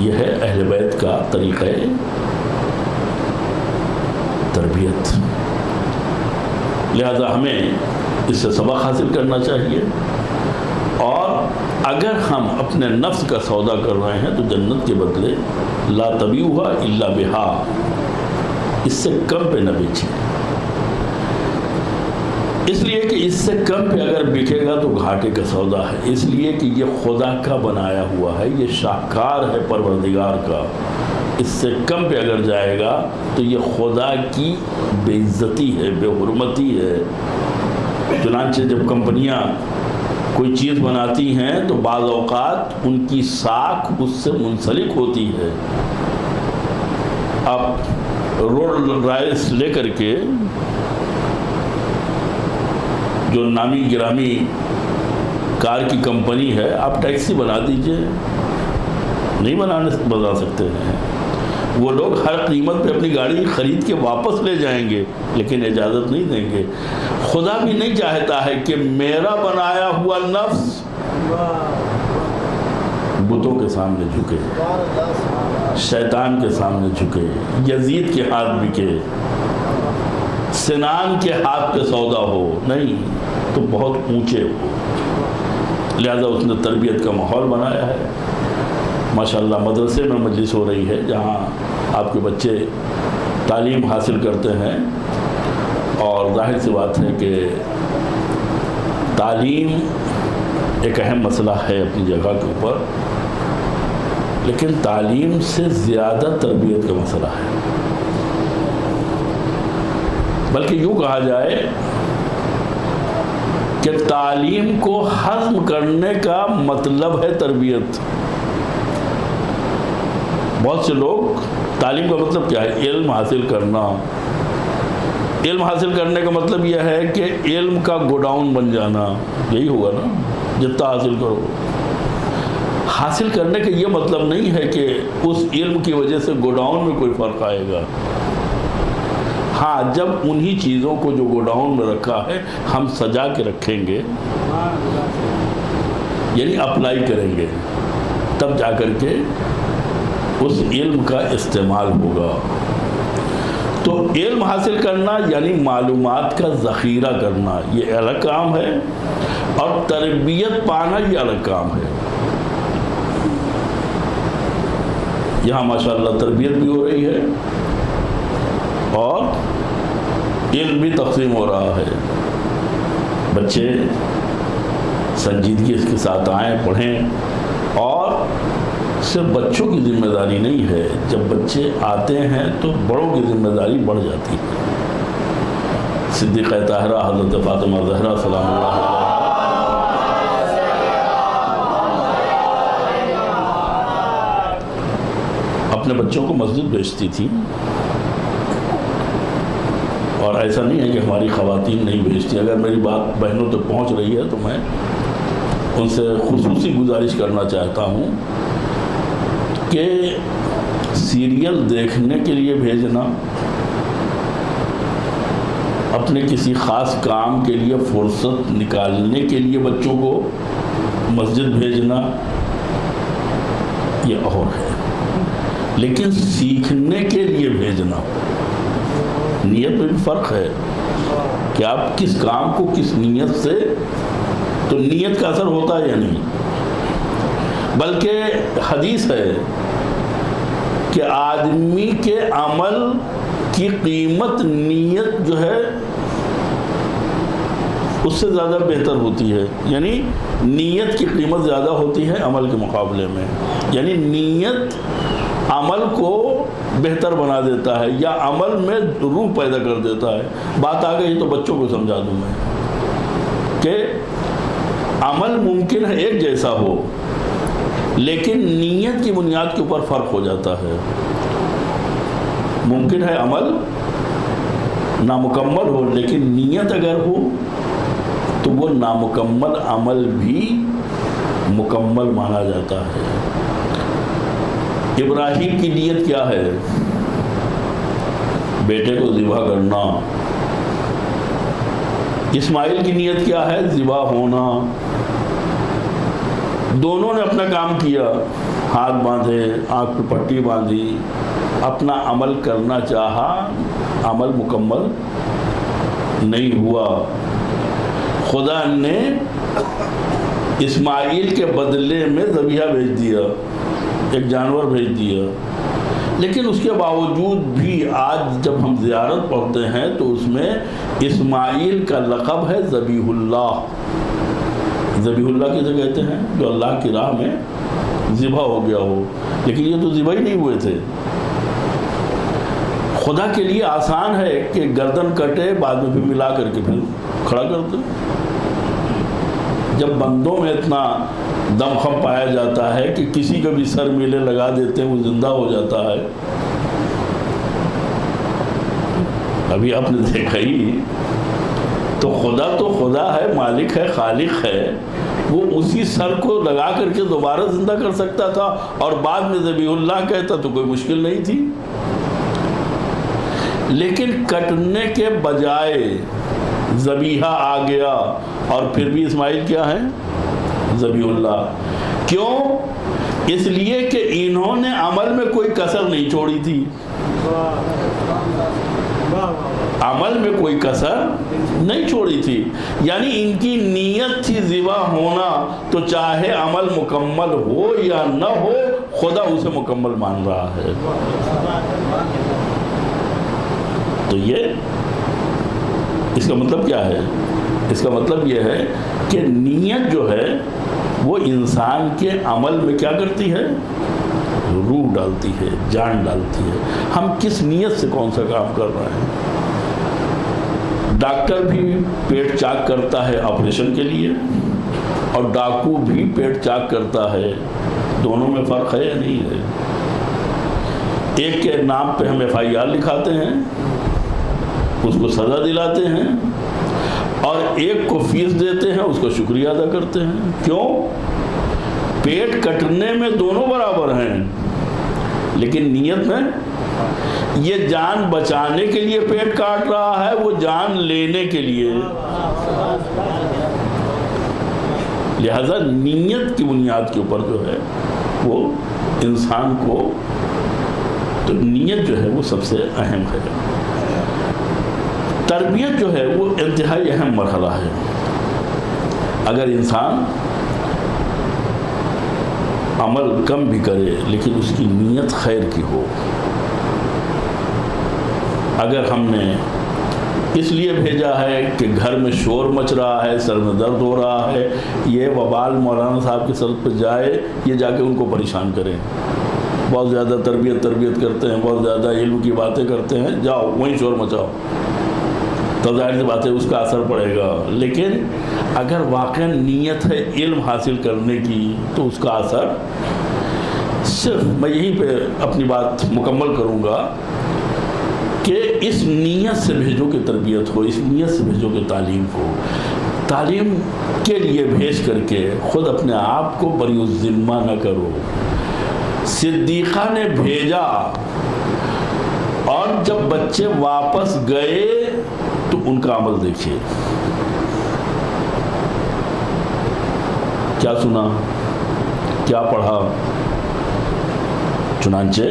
یہ ہے اہل بیت کا طریقہ تربیت۔ لہذا ہمیں اس سے سبق حاصل کرنا چاہیے، اور اگر ہم اپنے نفس کا سودا کر رہے ہیں تو جنت کے بدلے لا تبیعوہا الا بہا، اس سے کم پہ نہ بیچیں، اس لیے کہ اس سے کم پہ اگر بکے گا تو گھاٹے کا سودا ہے، اس لیے کہ یہ خدا کا بنایا ہوا ہے، یہ شاہکار ہے پروردگار کا، اس سے کم پہ اگر جائے گا تو یہ خدا کی بے عزتی ہے، بے حرمتی ہے۔ چنانچہ جب کمپنیاں کوئی چیز بناتی ہیں تو بعض اوقات ان کی ساکھ اس سے منسلک ہوتی ہے۔ اب رولز رائس لے کر کے جو نامی گرامی کار کی کمپنی ہے، آپ ٹیکسی بنا دیجئے، نہیں بنا سکتے ہیں. وہ لوگ ہر قیمت پہ اپنی گاڑی خرید کے واپس لے جائیں گے لیکن اجازت نہیں دیں گے. خدا بھی نہیں چاہتا ہے کہ میرا بنایا ہوا نفس بتوں کے سامنے جھکے, شیطان کے سامنے جھکے, یزید کے ہاتھ بکے, سنان کے ہاتھ پہ سودا ہو. نہیں, تو بہت اونچے ہو. لہذا اس نے تربیت کا ماحول بنایا ہے. ماشاءاللہ مدرسے میں مجلس ہو رہی ہے جہاں آپ کے بچے تعلیم حاصل کرتے ہیں, اور ظاہر سی بات ہے کہ تعلیم ایک اہم مسئلہ ہے اپنی جگہ کے اوپر, لیکن تعلیم سے زیادہ تربیت کا مسئلہ ہے. بلکہ یوں کہا جائے کہ تعلیم کو ہضم کرنے کا مطلب ہے تربیت. بہت سے لوگ تعلیم کا مطلب کیا ہے؟ علم حاصل کرنا. علم حاصل کرنے کا مطلب یہ ہے کہ علم کا گوڈاؤن بن جانا. یہی ہوگا نا, جتنا حاصل کرو. حاصل کرنے کا یہ مطلب نہیں ہے کہ اس علم کی وجہ سے گوڈاؤن میں کوئی فرق آئے گا. ہاں, جب انہی چیزوں کو جو گوڈاؤن میں رکھا ہے ہم سجا کے رکھیں گے, یعنی اپلائی کریں گے, تب جا کر کے اس علم کا استعمال ہوگا. تو علم حاصل کرنا یعنی معلومات کا ذخیرہ کرنا, یہ الگ کام ہے, اور تربیت پانا یہ الگ کام ہے. یہاں ماشاءاللہ تربیت بھی ہو رہی ہے اور علم بھی تقسیم ہو رہا ہے. بچے سنجیدگی اس کے ساتھ آئیں, پڑھیں. اور صرف بچوں کی ذمہ داری نہیں ہے, جب بچے آتے ہیں تو بڑوں کی ذمہ داری بڑھ جاتی ہے. صدیقہ طاہرہ حضرت فاطمہ زہرا سلام اللہ علیہ اپنے بچوں کو مسجد بھیجتی تھی, اور ایسا نہیں ہے کہ ہماری خواتین نہیں بھیجتی. اگر میری بات بہنوں تک پہنچ رہی ہے تو میں ان سے خصوصی گزارش کرنا چاہتا ہوں کہ سیریل دیکھنے کے لیے بھیجنا, اپنے کسی خاص کام کے لیے فرصت نکالنے کے لیے بچوں کو مسجد بھیجنا یہ اور ہے. لیکن سیکھنے کے لیے بھیجنا, نیت میں بھی فرق ہے کہ آپ کس کام کو کس نیت سے, تو نیت کا اثر ہوتا ہے یا نہیں. بلکہ حدیث ہے کہ آدمی کے عمل کی قیمت نیت جو ہے اس سے زیادہ بہتر ہوتی ہے. یعنی نیت کی قیمت زیادہ ہوتی ہے عمل کے مقابلے میں. یعنی نیت عمل کو بہتر بنا دیتا ہے یا عمل میں روح پیدا کر دیتا ہے. بات آ گئی تو بچوں کو سمجھا دوں میں کہ عمل ممکن ہے ایک جیسا ہو, لیکن نیت کی بنیاد کے اوپر فرق ہو جاتا ہے. ممکن ہے عمل نامکمل ہو, لیکن نیت اگر ہو تو وہ نامکمل عمل بھی مکمل مانا جاتا ہے. ابراہیم کی نیت کیا ہے؟ بیٹے کو ذبح کرنا. اسماعیل کی نیت کیا ہے؟ ذبح ہونا. دونوں نے اپنا کام کیا, ہاتھ باندھے, آنکھ پہ پٹی باندھی, اپنا عمل کرنا چاہا, عمل مکمل نہیں ہوا. خدا نے اسماعیل کے بدلے میں ذبیحہ بھیج دیا, ایک جانور بھیج دیا. لیکن اس کے باوجود بھی آج جب ہم زیارت پڑھتے ہیں تو اس میں اسماعیل کا لقب ہے ذبیح اللہ. ذبیح اللہ کسے کہتے ہیں؟ جو اللہ کی راہ میں ذبح ہو گیا ہو. لیکن یہ تو ذبح ہی نہیں ہوئے تھے. خدا کے لیے آسان ہے کہ گردن کٹے, بعد میں پھر ملا کر کے پھر کھڑا کر دے. جب بندوں میں اتنا دم خم پایا جاتا ہے کہ کسی کا بھی سر میلے لگا دیتے ہیں, وہ زندہ ہو جاتا ہے. ابھی آپ نے دیکھا ہی, تو خدا ہے, مالک ہے, خالق ہے. وہ اسی سر کو لگا کر کے دوبارہ زندہ کر سکتا تھا اور بعد میں ذبیح اللہ کہتا تو کوئی مشکل نہیں تھی. لیکن کٹنے کے بجائے ذبیحہ آ گیا اور پھر بھی اسماعیل کیا ہے؟ ذبیح اللہ. کیوں؟ اس لیے کہ انہوں نے عمل میں کوئی کسر نہیں چھوڑی تھی. عمل میں کوئی کسر نہیں چھوڑی تھی. یعنی ان کی نیت تھی ذبح ہونا، تو چاہے عمل مکمل ہو یا نہ ہو خدا اسے مکمل مان رہا ہے. تو یہ اس کا مطلب کیا ہے؟ اس کا مطلب یہ ہے کہ نیت جو ہے وہ انسان کے عمل میں کیا کرتی ہے؟ روح ڈالتی ہے، جان ڈالتی ہے. ہم کس نیت سے کون سا کام کر رہے ہیں؟ ڈاکٹر بھی پیٹ چاک کرتا ہے آپریشن کے لیے، اور ڈاکو بھی پیٹ چاک کرتا ہے. دونوں میں فرق ہے یا نہیں ہے؟ ایک کے نام پہ ہم FIR لکھاتے ہیں، اس کو سزا دلاتے ہیں، اور ایک کو فیس دیتے ہیں، اس کو شکریہ ادا کرتے ہیں. کیوں؟ پیٹ کٹنے میں دونوں برابر ہیں، لیکن نیت میں یہ جان بچانے کے لیے پیٹ کاٹ رہا ہے، وہ جان لینے کے لیے. لہذا نیت کی بنیاد کے اوپر جو ہے وہ انسان کو، تو نیت جو ہے وہ سب سے اہم ہے. تربیت جو ہے وہ انتہائی اہم مرحلہ ہے. اگر انسان عمل کم بھی کرے لیکن اس کی نیت خیر کی ہو. اگر ہم نے اس لیے بھیجا ہے کہ گھر میں شور مچ رہا ہے، سر میں درد ہو رہا ہے، یہ وبال مولانا صاحب کے سر پہ جائے، یہ جا کے ان کو پریشان کریں، بہت زیادہ تربیت کرتے ہیں، بہت زیادہ علم کی باتیں کرتے ہیں، جاؤ وہیں شور مچاؤ، تو ظاہر سی بات ہے اس کا اثر پڑے گا. لیکن اگر واقعا نیت ہے علم حاصل کرنے کی تو اس کا اثر صرف، میں یہیں پہ اپنی بات مکمل کروں گا کہ اس نیت سے بھیجو کہ تربیت ہو، اس نیت سے بھیجو کہ تعلیم ہو. تعلیم کے لیے بھیج کر کے خود اپنے آپ کو بری الذمہ نہ کرو. صدیقہ نے بھیجا اور جب بچے واپس گئے تو ان کا عمل دیکھیے، کیا سنا، کیا پڑھا. چنانچہ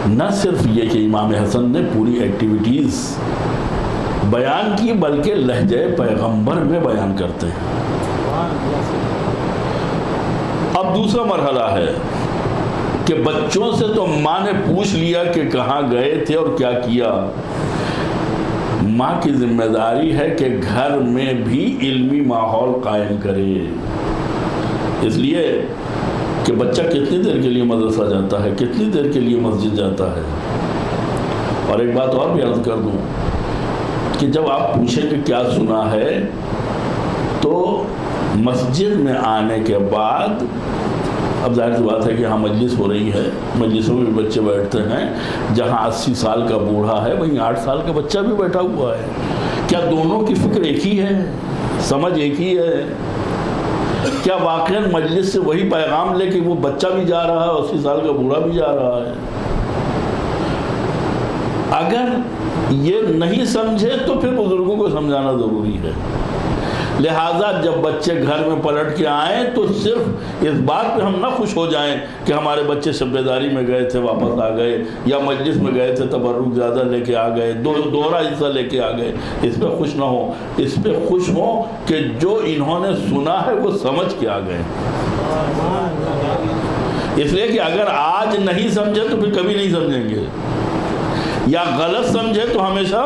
نہ صرف یہ کہ امام حسن نے پوری ایکٹیویٹیز بیان کی بلکہ لہجہ پیغمبر میں بیان کرتے ہیں. اب دوسرا مرحلہ ہے کہ بچوں سے تو ماں نے پوچھ لیا کہ کہاں گئے تھے اور کیا کیا. ماں کی ذمہ داری ہے کہ گھر میں بھی علمی ماحول قائم کرے. اس لیے کہ بچہ کتنی دیر کے لیے مدرسہ جاتا ہے، کتنی دیر کے لیے مسجد جاتا ہے. اور ایک بات اور بھی عرض کر دوں کہ جب آپ پوچھیں کہ کیا سنا ہے، تو مسجد میں آنے کے بعد، اب ظاہر سی بات ہے کہ ہاں مجلس ہو رہی ہے، مجلسوں میں بھی بچے بیٹھتے ہیں، جہاں 80 سال کا بوڑھا ہے وہیں 8 سال کا بچہ بھی بیٹھا ہوا ہے. کیا دونوں کی فکر ایک ہی ہے، سمجھ ایک ہی ہے؟ کیا واقعاً مجلس سے وہی پیغام لے کہ وہ بچہ بھی جا رہا ہے، 80 سال کا بوڑھا بھی جا رہا ہے؟ اگر یہ نہیں سمجھے تو پھر بزرگوں کو سمجھانا ضروری ہے. لہٰذا جب بچے گھر میں پلٹ کے آئیں تو صرف اس بات پہ ہم نہ خوش ہو جائیں کہ ہمارے بچے شبیداری میں گئے تھے واپس آ گئے، یا مجلس میں گئے تھے تبرک زیادہ لے کے آ گئے، دوہرا حصہ لے کے آ گئے. اس پہ خوش نہ ہو، اس پہ خوش ہو کہ جو انہوں نے سنا ہے وہ سمجھ کے آ گئے. اس لیے کہ اگر آج نہیں سمجھے تو پھر کبھی نہیں سمجھیں گے، یا غلط سمجھے تو ہمیشہ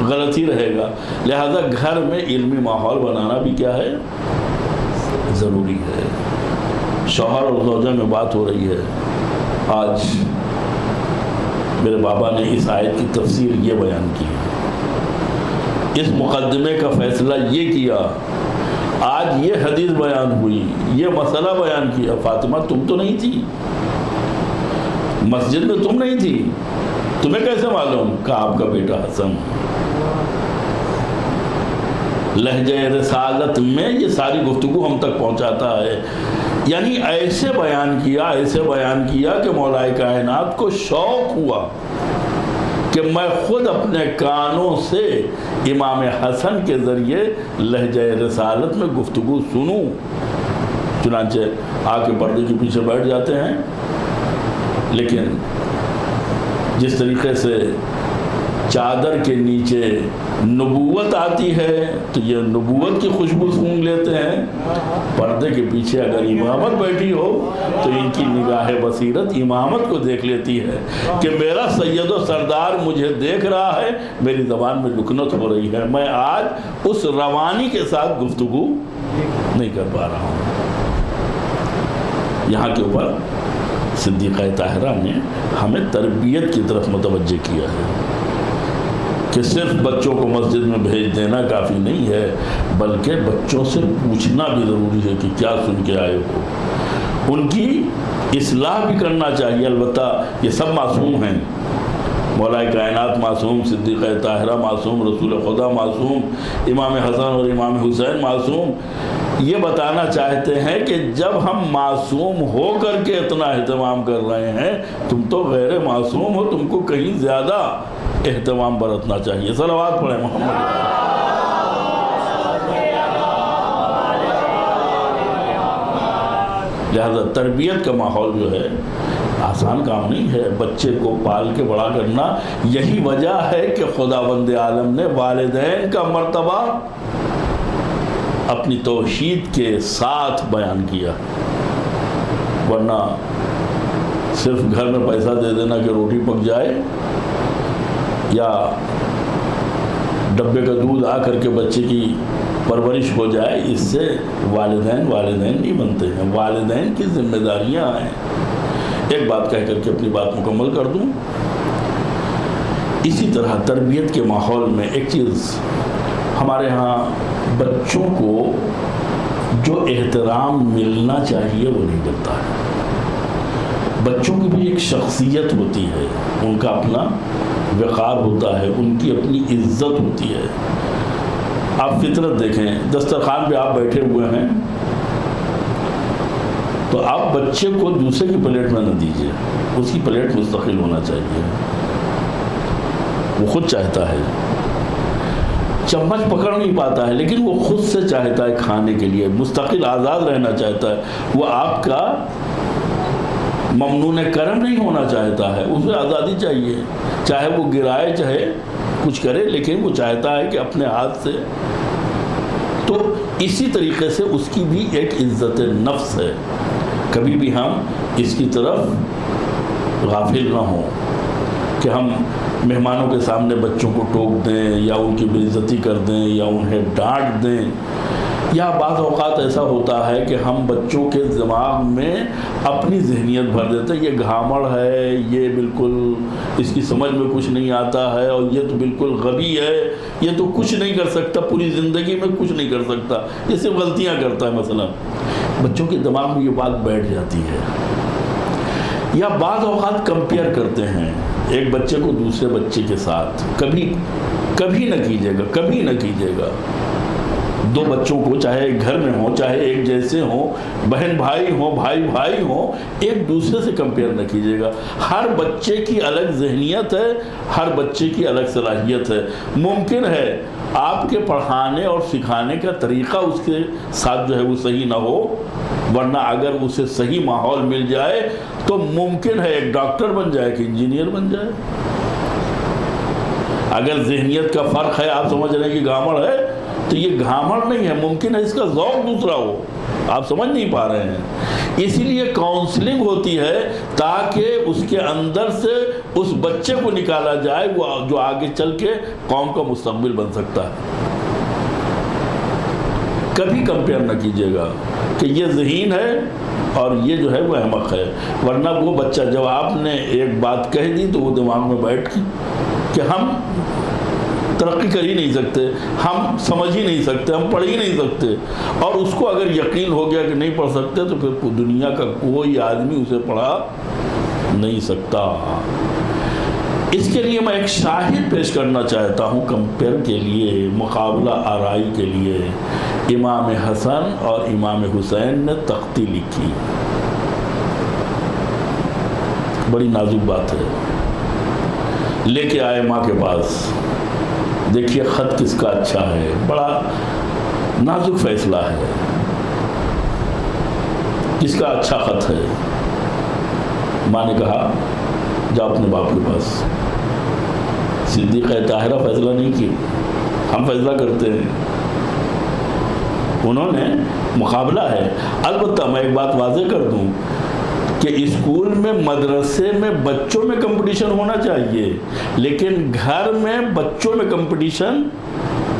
غلط ہی رہے گا. لہذا گھر میں علمی ماحول بنانا بھی کیا ہے؟ ضروری ہے. شوہر اور زوجہ میں بات ہو رہی ہے. آج میرے بابا نے اس آیت کی تفسیر یہ بیان کی، اس مقدمے کا فیصلہ یہ کیا، آج یہ حدیث بیان ہوئی، یہ مسئلہ بیان کیا. فاطمہ تم تو نہیں تھی مسجد میں، تم نہیں تھی، تمہیں کیسے معلوم؟ کہ آپ کا بیٹا حسن. لہجہ رسالت میں یہ ساری گفتگو ہم تک پہنچاتا ہے. یعنی ایسے بیان کیا کہ مولا کائنات کو شوق ہوا کہ میں خود اپنے کانوں سے امام حسن کے ذریعے لہجہ رسالت میں گفتگو سنوں. چنانچہ آ کے پردے کے پیچھے بیٹھ جاتے ہیں. لیکن جس طریقے سے چادر کے نیچے نبوت آتی ہے تو یہ نبوت کی خوشبو سونگھ لیتے ہیں. پردے کے پیچھے اگر امامت بیٹھی ہو تو ان کی نگاہ بصیرت امامت کو دیکھ لیتی ہے کہ میرا سید و سردار مجھے دیکھ رہا ہے, میری زبان میں لکنت ہو رہی ہے, میں آج اس روانی کے ساتھ گفتگو نہیں کر پا رہا ہوں. یہاں کے اوپر صدیقہ طاہرہ نے ہمیں تربیت کی طرف متوجہ کیا ہے کہ صرف بچوں کو مسجد میں بھیج دینا کافی نہیں ہے, بلکہ بچوں سے پوچھنا بھی ضروری ہے کہ کیا سن کے آئے ہو. ان کی اصلاح بھی کرنا چاہیے. البتہ یہ سب معصوم ہیں, مولا کائنات معصوم, صدیقہ طاہرہ معصوم, رسول خدا معصوم, امام حسن اور امام حسین معصوم. یہ بتانا چاہتے ہیں کہ جب ہم معصوم ہو کر کے اتنا اہتمام کر رہے ہیں, تم تو غیر معصوم ہو, تم کو کہیں زیادہ اہتمام برتنا چاہیے. صلوات پڑھیں محمد. لہذا تربیت کا ماحول جو ہے آسان کام نہیں ہے. بچے کو پال کے بڑا کرنا, یہی وجہ ہے کہ خداوند عالم نے والدین کا مرتبہ اپنی توحید کے ساتھ بیان کیا. ورنہ صرف گھر میں پیسہ دے دینا کہ روٹی پک جائے یا ڈبے کا دودھ آ کر کے بچے کی پرورش ہو جائے, اس سے والدین نہیں بنتے ہیں. والدین کی ذمہ داریاں ہیں. ایک بات کہہ کر کے اپنی بات مکمل کر دوں. اسی طرح تربیت کے ماحول میں ایک چیز ہمارے ہاں بچوں کو جو احترام ملنا چاہیے وہ نہیں ملتا ہے. بچوں کی بھی ایک شخصیت ہوتی ہے, ان کا اپنا وقار ہوتا ہے, ان کی اپنی عزت ہوتی ہے. آپ فطرت دیکھیں, دسترخوان پہ آپ بیٹھے ہوئے ہیں تو آپ بچے کو دوسرے کی پلیٹ میں نہ دیجیے, اس کی پلیٹ مستقل ہونا چاہیے. وہ خود چاہتا ہے, چمچ پکڑ نہیں پاتا ہے, لیکن وہ خود سے چاہتا ہے کھانے کے لیے, مستقل آزاد رہنا چاہتا ہے. وہ آپ کا ممنون کرم نہیں ہونا چاہتا ہے, اسے آزادی چاہیے. چاہے وہ گرائے چاہے کچھ کرے, لیکن وہ چاہتا ہے کہ اپنے ہاتھ سے. تو اسی طریقے سے اس کی بھی ایک عزت نفس ہے. کبھی بھی ہم اس کی طرف غافل نہ ہوں کہ ہم مہمانوں کے سامنے بچوں کو ٹوک دیں یا ان کی بے عزتی کر دیں یا انہیں ڈانٹ دیں. یا بعض اوقات ایسا ہوتا ہے کہ ہم بچوں کے دماغ میں اپنی ذہنیت بھر دیتے ہیں, یہ گھامڑ ہے, یہ بالکل اس کی سمجھ میں کچھ نہیں آتا ہے, اور یہ تو بالکل غبی ہے, یہ تو کچھ نہیں کر سکتا, پوری زندگی میں کچھ نہیں کر سکتا, یہ صرف غلطیاں کرتا ہے. مثلا بچوں کے دماغ میں یہ بات بیٹھ جاتی ہے. یا بعض اوقات کمپیئر کرتے ہیں ایک بچے کو دوسرے بچے کے ساتھ. کبھی نہ کیجیے گا. دو بچوں کو چاہے ایک گھر میں ہوں, چاہے ایک جیسے ہوں, بہن بھائی ہوں, بھائی ہوں, ایک دوسرے سے کمپیئر نہ کیجیے گا. ہر بچے کی الگ ذہنیت ہے, ہر بچے کی الگ صلاحیت ہے. ممکن ہے آپ کے پڑھانے اور سکھانے کا طریقہ اس کے ساتھ جو ہے وہ صحیح نہ ہو, ورنہ اگر اسے صحیح ماحول مل جائے تو ممکن ہے ایک ڈاکٹر بن جائے کہ انجینئر بن جائے. اگر ذہنیت کا فرق ہے, آپ سمجھ رہے ہیں کہ گھامڑ ہے, تو یہ گھامڑ نہیں ہے, ممکن ہے اس کا ذوق دوسرا ہو, آپ سمجھ نہیں پا رہے ہیں. اسی لیے کاؤنسلنگ ہوتی ہے تاکہ اس کے اندر سے اس بچے کو نکالا جائے وہ جو آگے چل کے قوم کا مستقبل بن سکتا ہے. کبھی کمپیئر نہ کیجیے گا کہ یہ ذہین ہے اور یہ جو ہے وہ احمق ہے, ورنہ وہ بچہ جب آپ نے ایک بات کہہ دی تو وہ دماغ میں بیٹھ کہ ہم ترقی کر ہی نہیں سکتے, ہم سمجھ ہی نہیں سکتے, ہم پڑھ ہی نہیں سکتے. اور اس کو اگر یقین ہو گیا کہ نہیں پڑھ سکتے تو پھر دنیا کا کوئی آدمی اسے پڑھا نہیں سکتا. اس کے لیے میں ایک شاہد پیش کرنا چاہتا ہوں کمپیئر کے لیے، مقابلہ آرائی کے لیے۔ امام حسن اور امام حسین نے تختی لکھی، بڑی نازک بات ہے، لے کے آئے ماں کے پاس، دیکھیے خط کس کا اچھا ہے، بڑا نازک فیصلہ ہے، کس کا اچھا خط ہے۔ ماں نے کہا جا اپنے باپ کے پاس۔ صدیقہ طاہرہ فیصلہ نہیں کی، ہم فیصلہ کرتے ہیں، انہوں نے مقابلہ ہے۔ البتہ میں ایک بات واضح کر دوں کہ اسکول میں، مدرسے میں بچوں میں کمپٹیشن ہونا چاہیے، لیکن گھر میں بچوں میں کمپٹیشن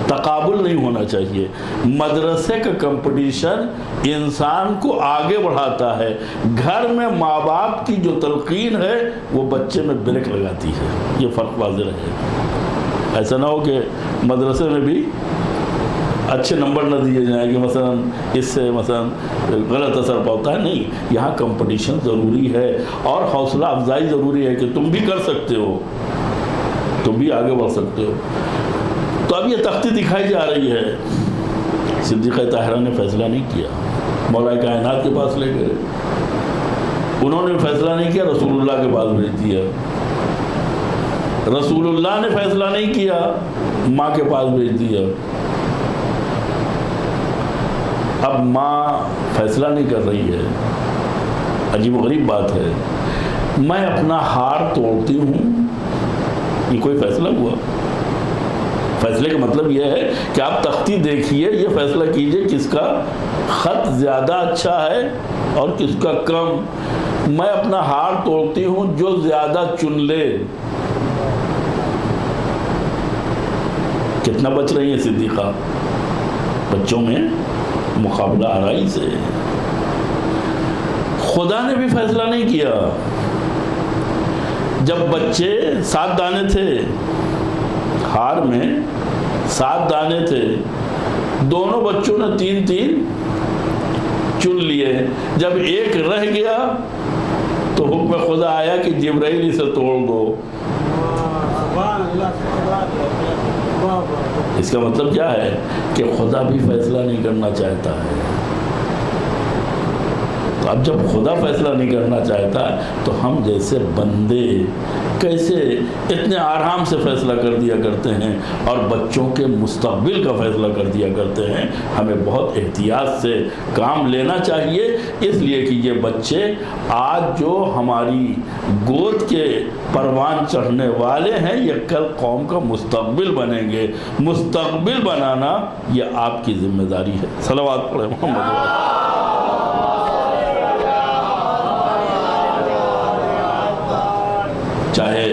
تقابل نہیں ہونا چاہیے۔ مدرسے کا کمپٹیشن انسان کو آگے بڑھاتا ہے، گھر میں ماں باپ کی جو تلقین ہے وہ بچے میں بریک لگاتی ہے۔ یہ فرق واضح رہے، ایسا نہ ہو کہ مدرسے میں بھی اچھے نمبر نہ دیے جائیں کہ مثلا اس سے مثلا غلط اثر پڑتا ہے۔ نہیں، یہاں کمپٹیشن ضروری ہے اور حوصلہ افزائی ضروری ہے کہ تم بھی کر سکتے ہو، تم بھی آگے بڑھ سکتے ہو۔ تو اب یہ تختی دکھائی جا رہی ہے، صدیقہ طاہرہ نے فیصلہ نہیں کیا، مولا کائنات کے پاس لے گئے، انہوں نے فیصلہ نہیں کیا، رسول اللہ کے پاس بھیج دیا، رسول اللہ نے فیصلہ نہیں کیا، ماں کے پاس بھیج دیا۔ اب ماں فیصلہ نہیں کر رہی ہے، عجیب و غریب بات ہے، میں اپنا ہار توڑتی ہوں، یہ کوئی فیصلہ ہوا؟ فیصلے کا مطلب یہ ہے کہ آپ تختی دیکھیے، یہ فیصلہ کیجئے کس کا خط زیادہ اچھا ہے اور کس کا کم۔ میں اپنا ہار توڑتی ہوں، جو زیادہ چن لے۔ کتنا بچ رہی ہے صدیقہ بچوں میں مقابلہ آرائی سے۔ خدا نے بھی فیصلہ نہیں کیا، جب بچے 7 دانے تھے، ہار میں 7 دانے تھے، دونوں بچوں نے 3 چن لیے، جب ایک رہ گیا تو حکم خدا آیا کہ جبرائیل اسے توڑ دو۔ اس کا مطلب کیا ہے کہ خدا بھی فیصلہ نہیں کرنا چاہتا ہے۔ تو اب جب خدا فیصلہ نہیں کرنا چاہتا تو ہم جیسے بندے کیسے اتنے آرام سے فیصلہ کر دیا کرتے ہیں اور بچوں کے مستقبل کا فیصلہ کر دیا کرتے ہیں۔ ہمیں بہت احتیاط سے کام لینا چاہیے، اس لیے کہ یہ بچے آج جو ہماری گود کے پروان چڑھنے والے ہیں، یہ کل قوم کا مستقبل بنیں گے۔ مستقبل بنانا یہ آپ کی ذمہ داری ہے۔ صلوات پڑھیں محمد۔ چاہے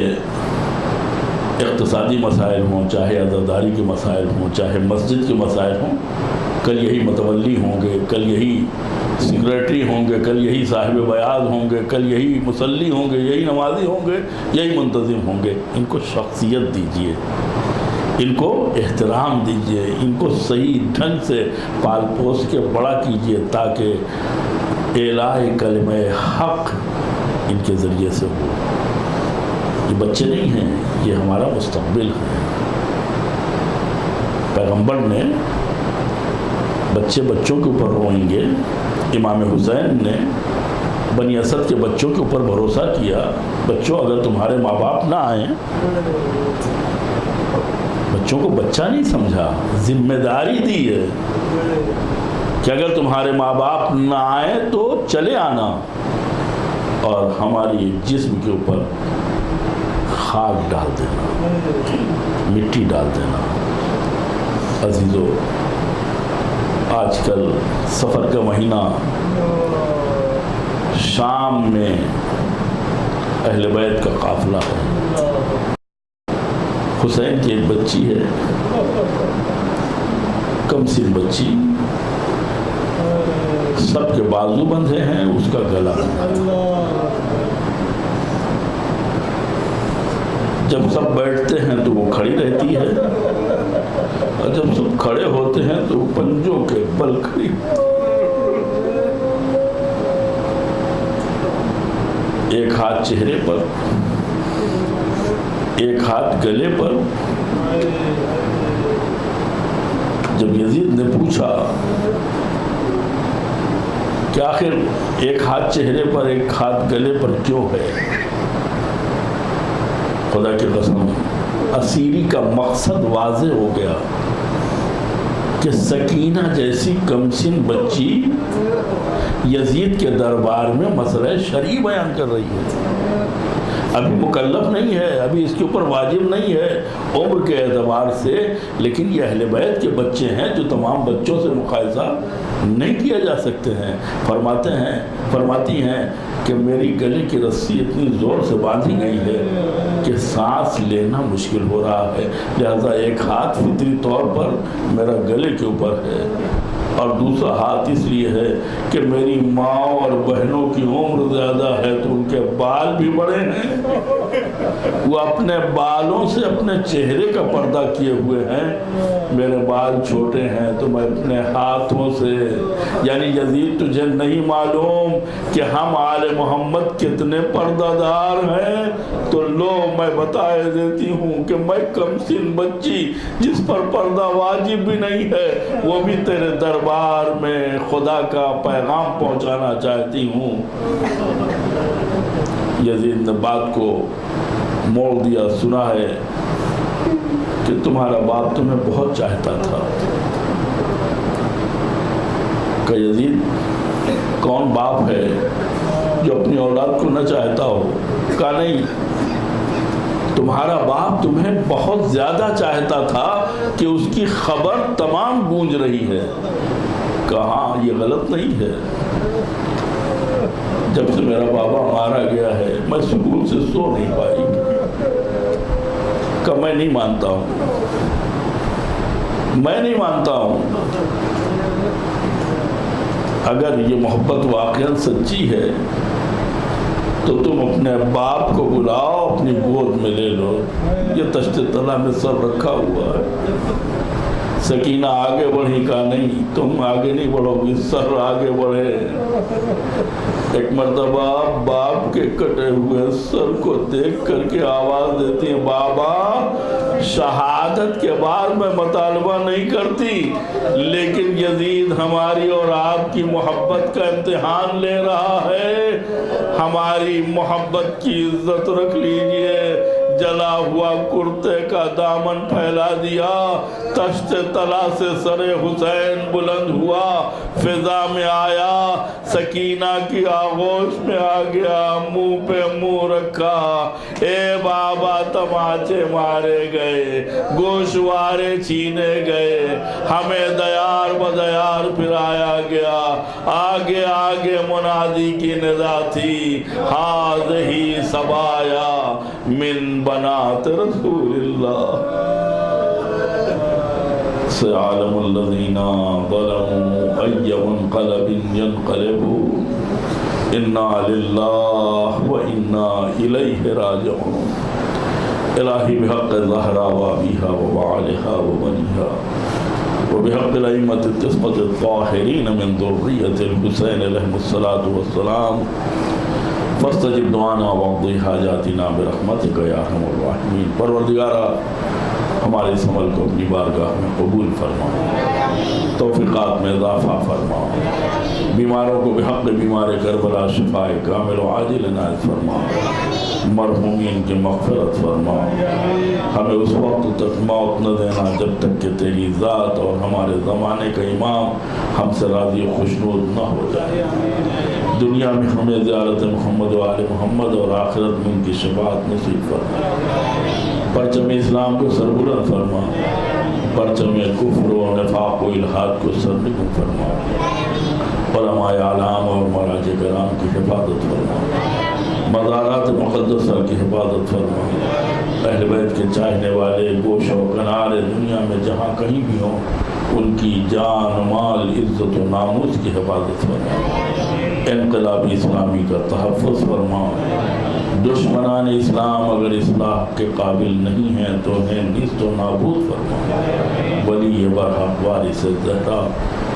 اقتصادی مسائل ہوں، چاہے عزاداری کے مسائل ہوں، چاہے مسجد کے مسائل ہوں، کل یہی متولی ہوں گے، کل یہی سیکریٹری ہوں گے، کل یہی صاحب بیعت ہوں گے، کل یہی مصلی ہوں گے، یہی نمازی ہوں گے، یہی منتظم ہوں گے۔ ان کو شخصیت دیجئے، ان کو احترام دیجئے، ان کو صحیح ڈھنگ سے پال پوس کے بڑا کیجئے تاکہ اعلاء کلمہ حق ان کے ذریعے سے ہو۔ یہ بچے نہیں ہیں، یہ ہمارا مستقبل ہے۔ پیغمبر نے بچے بچوں کے اوپر روئیں گے، امام حسین نے بنی اسد کے بچوں کے اوپر بھروسہ کیا، بچوں اگر تمہارے ماں باپ نہ آئیں، بچوں کو بچہ نہیں سمجھا، ذمہ داری دی ہے کہ اگر تمہارے ماں باپ نہ آئیں تو چلے آنا اور ہماری جسم کے اوپر خاک ڈال دینا، مٹی ڈال دینا۔ عزیزو، آج کل سفر کا مہینہ، شام میں اہل بیت کا قافلہ ہے، حسین کی ایک بچی ہے، کم سن بچی، سب کے بازو بندھے ہیں، اس کا گلا جب سب بیٹھتے ہیں تو وہ کھڑی رہتی ہے اور جب سب کھڑے ہوتے ہیں تو وہ پنجوں کے بل کھڑی، ایک ہاتھ چہرے پر، ایک ہاتھ گلے پر. جب یزید نے پوچھا کہ آخر ایک ہاتھ چہرے پر ایک ہاتھ گلے پر کیوں ہے، خدا کی قسم اسیری کا مقصد واضح ہو گیا کہ سکینہ جیسی کمسن بچی یزید کے دربار میں مسئلہ شرعی بیان کر رہی ہے. ابھی مکلف نہیں ہے، ابھی اس کے اوپر واجب نہیں ہے عمر کے اعتبار سے، لیکن یہ اہل بیت کے بچے ہیں جو تمام بچوں سے مقایسہ نہیں کیا جا سکتے ہیں. فرماتی ہیں کہ میری گلے کی رسی اتنی زور سے باندھی گئی ہے کہ سانس لینا مشکل ہو رہا ہے، لہذا ایک ہاتھ فطری طور پر میرا گلے کے اوپر ہے، اور دوسرا ہاتھ اس لیے ہے کہ میری ماں اور بہنوں کی عمر زیادہ ہے تو ان کے بال بھی بڑے ہیں، وہ اپنے بالوں سے اپنے چہرے کا پردہ کیے ہوئے ہیں، میرے بال چھوٹے ہیں تو میں اپنے ہاتھوں سے. یعنی یزید تجھے نہیں معلوم کہ ہم آل محمد کتنے پردہ دار ہیں، تو لو میں بتائے دیتی ہوں کہ میں کمسن بچی جس پر پردہ واجب بھی نہیں ہے وہ بھی تیرے دربار میں خدا کا پیغام پہنچانا چاہتی ہوں. یزید نے بات کو موڑ دیا. سنا ہے کہ تمہارا باپ تمہیں بہت چاہتا تھا. کہ یزید کون باپ ہے جو اپنی اولاد کو نہ چاہتا ہو؟ کہا نہیں، تمہارا باپ تمہیں بہت زیادہ چاہتا تھا کہ اس کی خبر تمام گونج رہی ہے. کہاں یہ غلط نہیں ہے. جب سے میرا بابا مارا گیا ہے میں سکون سے سو نہیں پائی. کہ میں نہیں مانتا ہوں. اگر یہ محبت واقعا سچی ہے تو تم اپنے باپ کو بلاؤ، اپنی گود میں لے لو. یہ تشت تلا میں سر رکھا ہوا ہے. سکینہ آگے بڑھی. کہا نہیں، تم آگے نہیں بڑھو گی، سر آگے بڑھے. ایک مرتبہ باپ کے کٹے ہوئے سر کو دیکھ کر کے آواز دیتی ہیں، بابا شہادت کے بعد میں مطالبہ نہیں کرتی، لیکن یزید ہماری اور آپ کی محبت کا امتحان لے رہا ہے، ہماری محبت کی عزت رکھ لیجئے. جلا ہوا کرتے کا دامن پھیلا دیا، تشت تلا سے سر حسین بلند ہوا، فضا میں آیا، سکینہ کی آغوش میں آ گیا، منہ پہ منہ رکھا. اے بابا تماچے مارے گئے، گوشوارے چھینے گئے، ہمیں دیار بدیار پھرایا گیا. آگے آگے منادی کی ندا تھی، ہاذہی سبایا من بنات رسول اللہ. سيعلم الذين ظلموا أي منقلب ينقلبون إنا لله وإنا إليه راجعون. إلهي بحق الزهراء وأبيها وبعلها وبنيها وبحق الأئمة التسعة الطاهرين من ذرية الحسين عليهم الصلاة والسلام فاستجب دعانا واقضي حاجاتنا برحمتك يا أرحم الراحمين. پروردگارا ہمارے اس عمل کو اپنی بارگاہ میں قبول فرما، توفیقات میں اضافہ فرما، بیماروں کو بحق بیمار کربلا شفائے کامل و عاجل عنایت فرما، مرحومین کی مغفرت فرما. ہمیں اس وقت تک موت نہ دینا جب تک کہ تیری ذات اور ہمارے زمانے کا امام ہم سے راضی و خوشنود نہ ہو جائے. دنیا میں ہمیں زیارت محمد و آل محمد اور آخرت میں ان کی شفاعت نصیب فرما. پرچم اسلام کو سربلند فرما، پرچم کفر و نفاق و الحاد کو سرنگون فرما. علماء اعلام اور مراجع کرام کی حفاظت فرما، مزارات مقدسہ کی حفاظت فرما. اہل بیت کے چاہنے والے گوش و کنارے دنیا میں جہاں کہیں بھی ہوں ان کی جان مال عزت و ناموس کی حفاظت فرما. انقلابی اسلامی کا تحفظ فرما. دشمنان اسلام اگر اصلاح کے قابل نہیں ہیں تو ہیں نیست و نابود فرما، ولی برحق وارث زہرا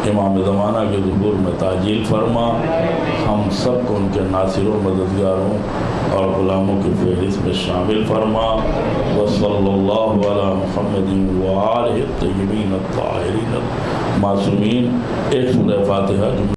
امام زمانہ کے ظہور میں تعجیل فرما، ہم سب کو ان کے ناصروں مددگاروں اور غلاموں کی فہرست میں شامل فرما۔ وصلی اللہ علی محمد وآلہ الطیبین الطاہرین المعصومین۔ ایک سورہ فاتحہ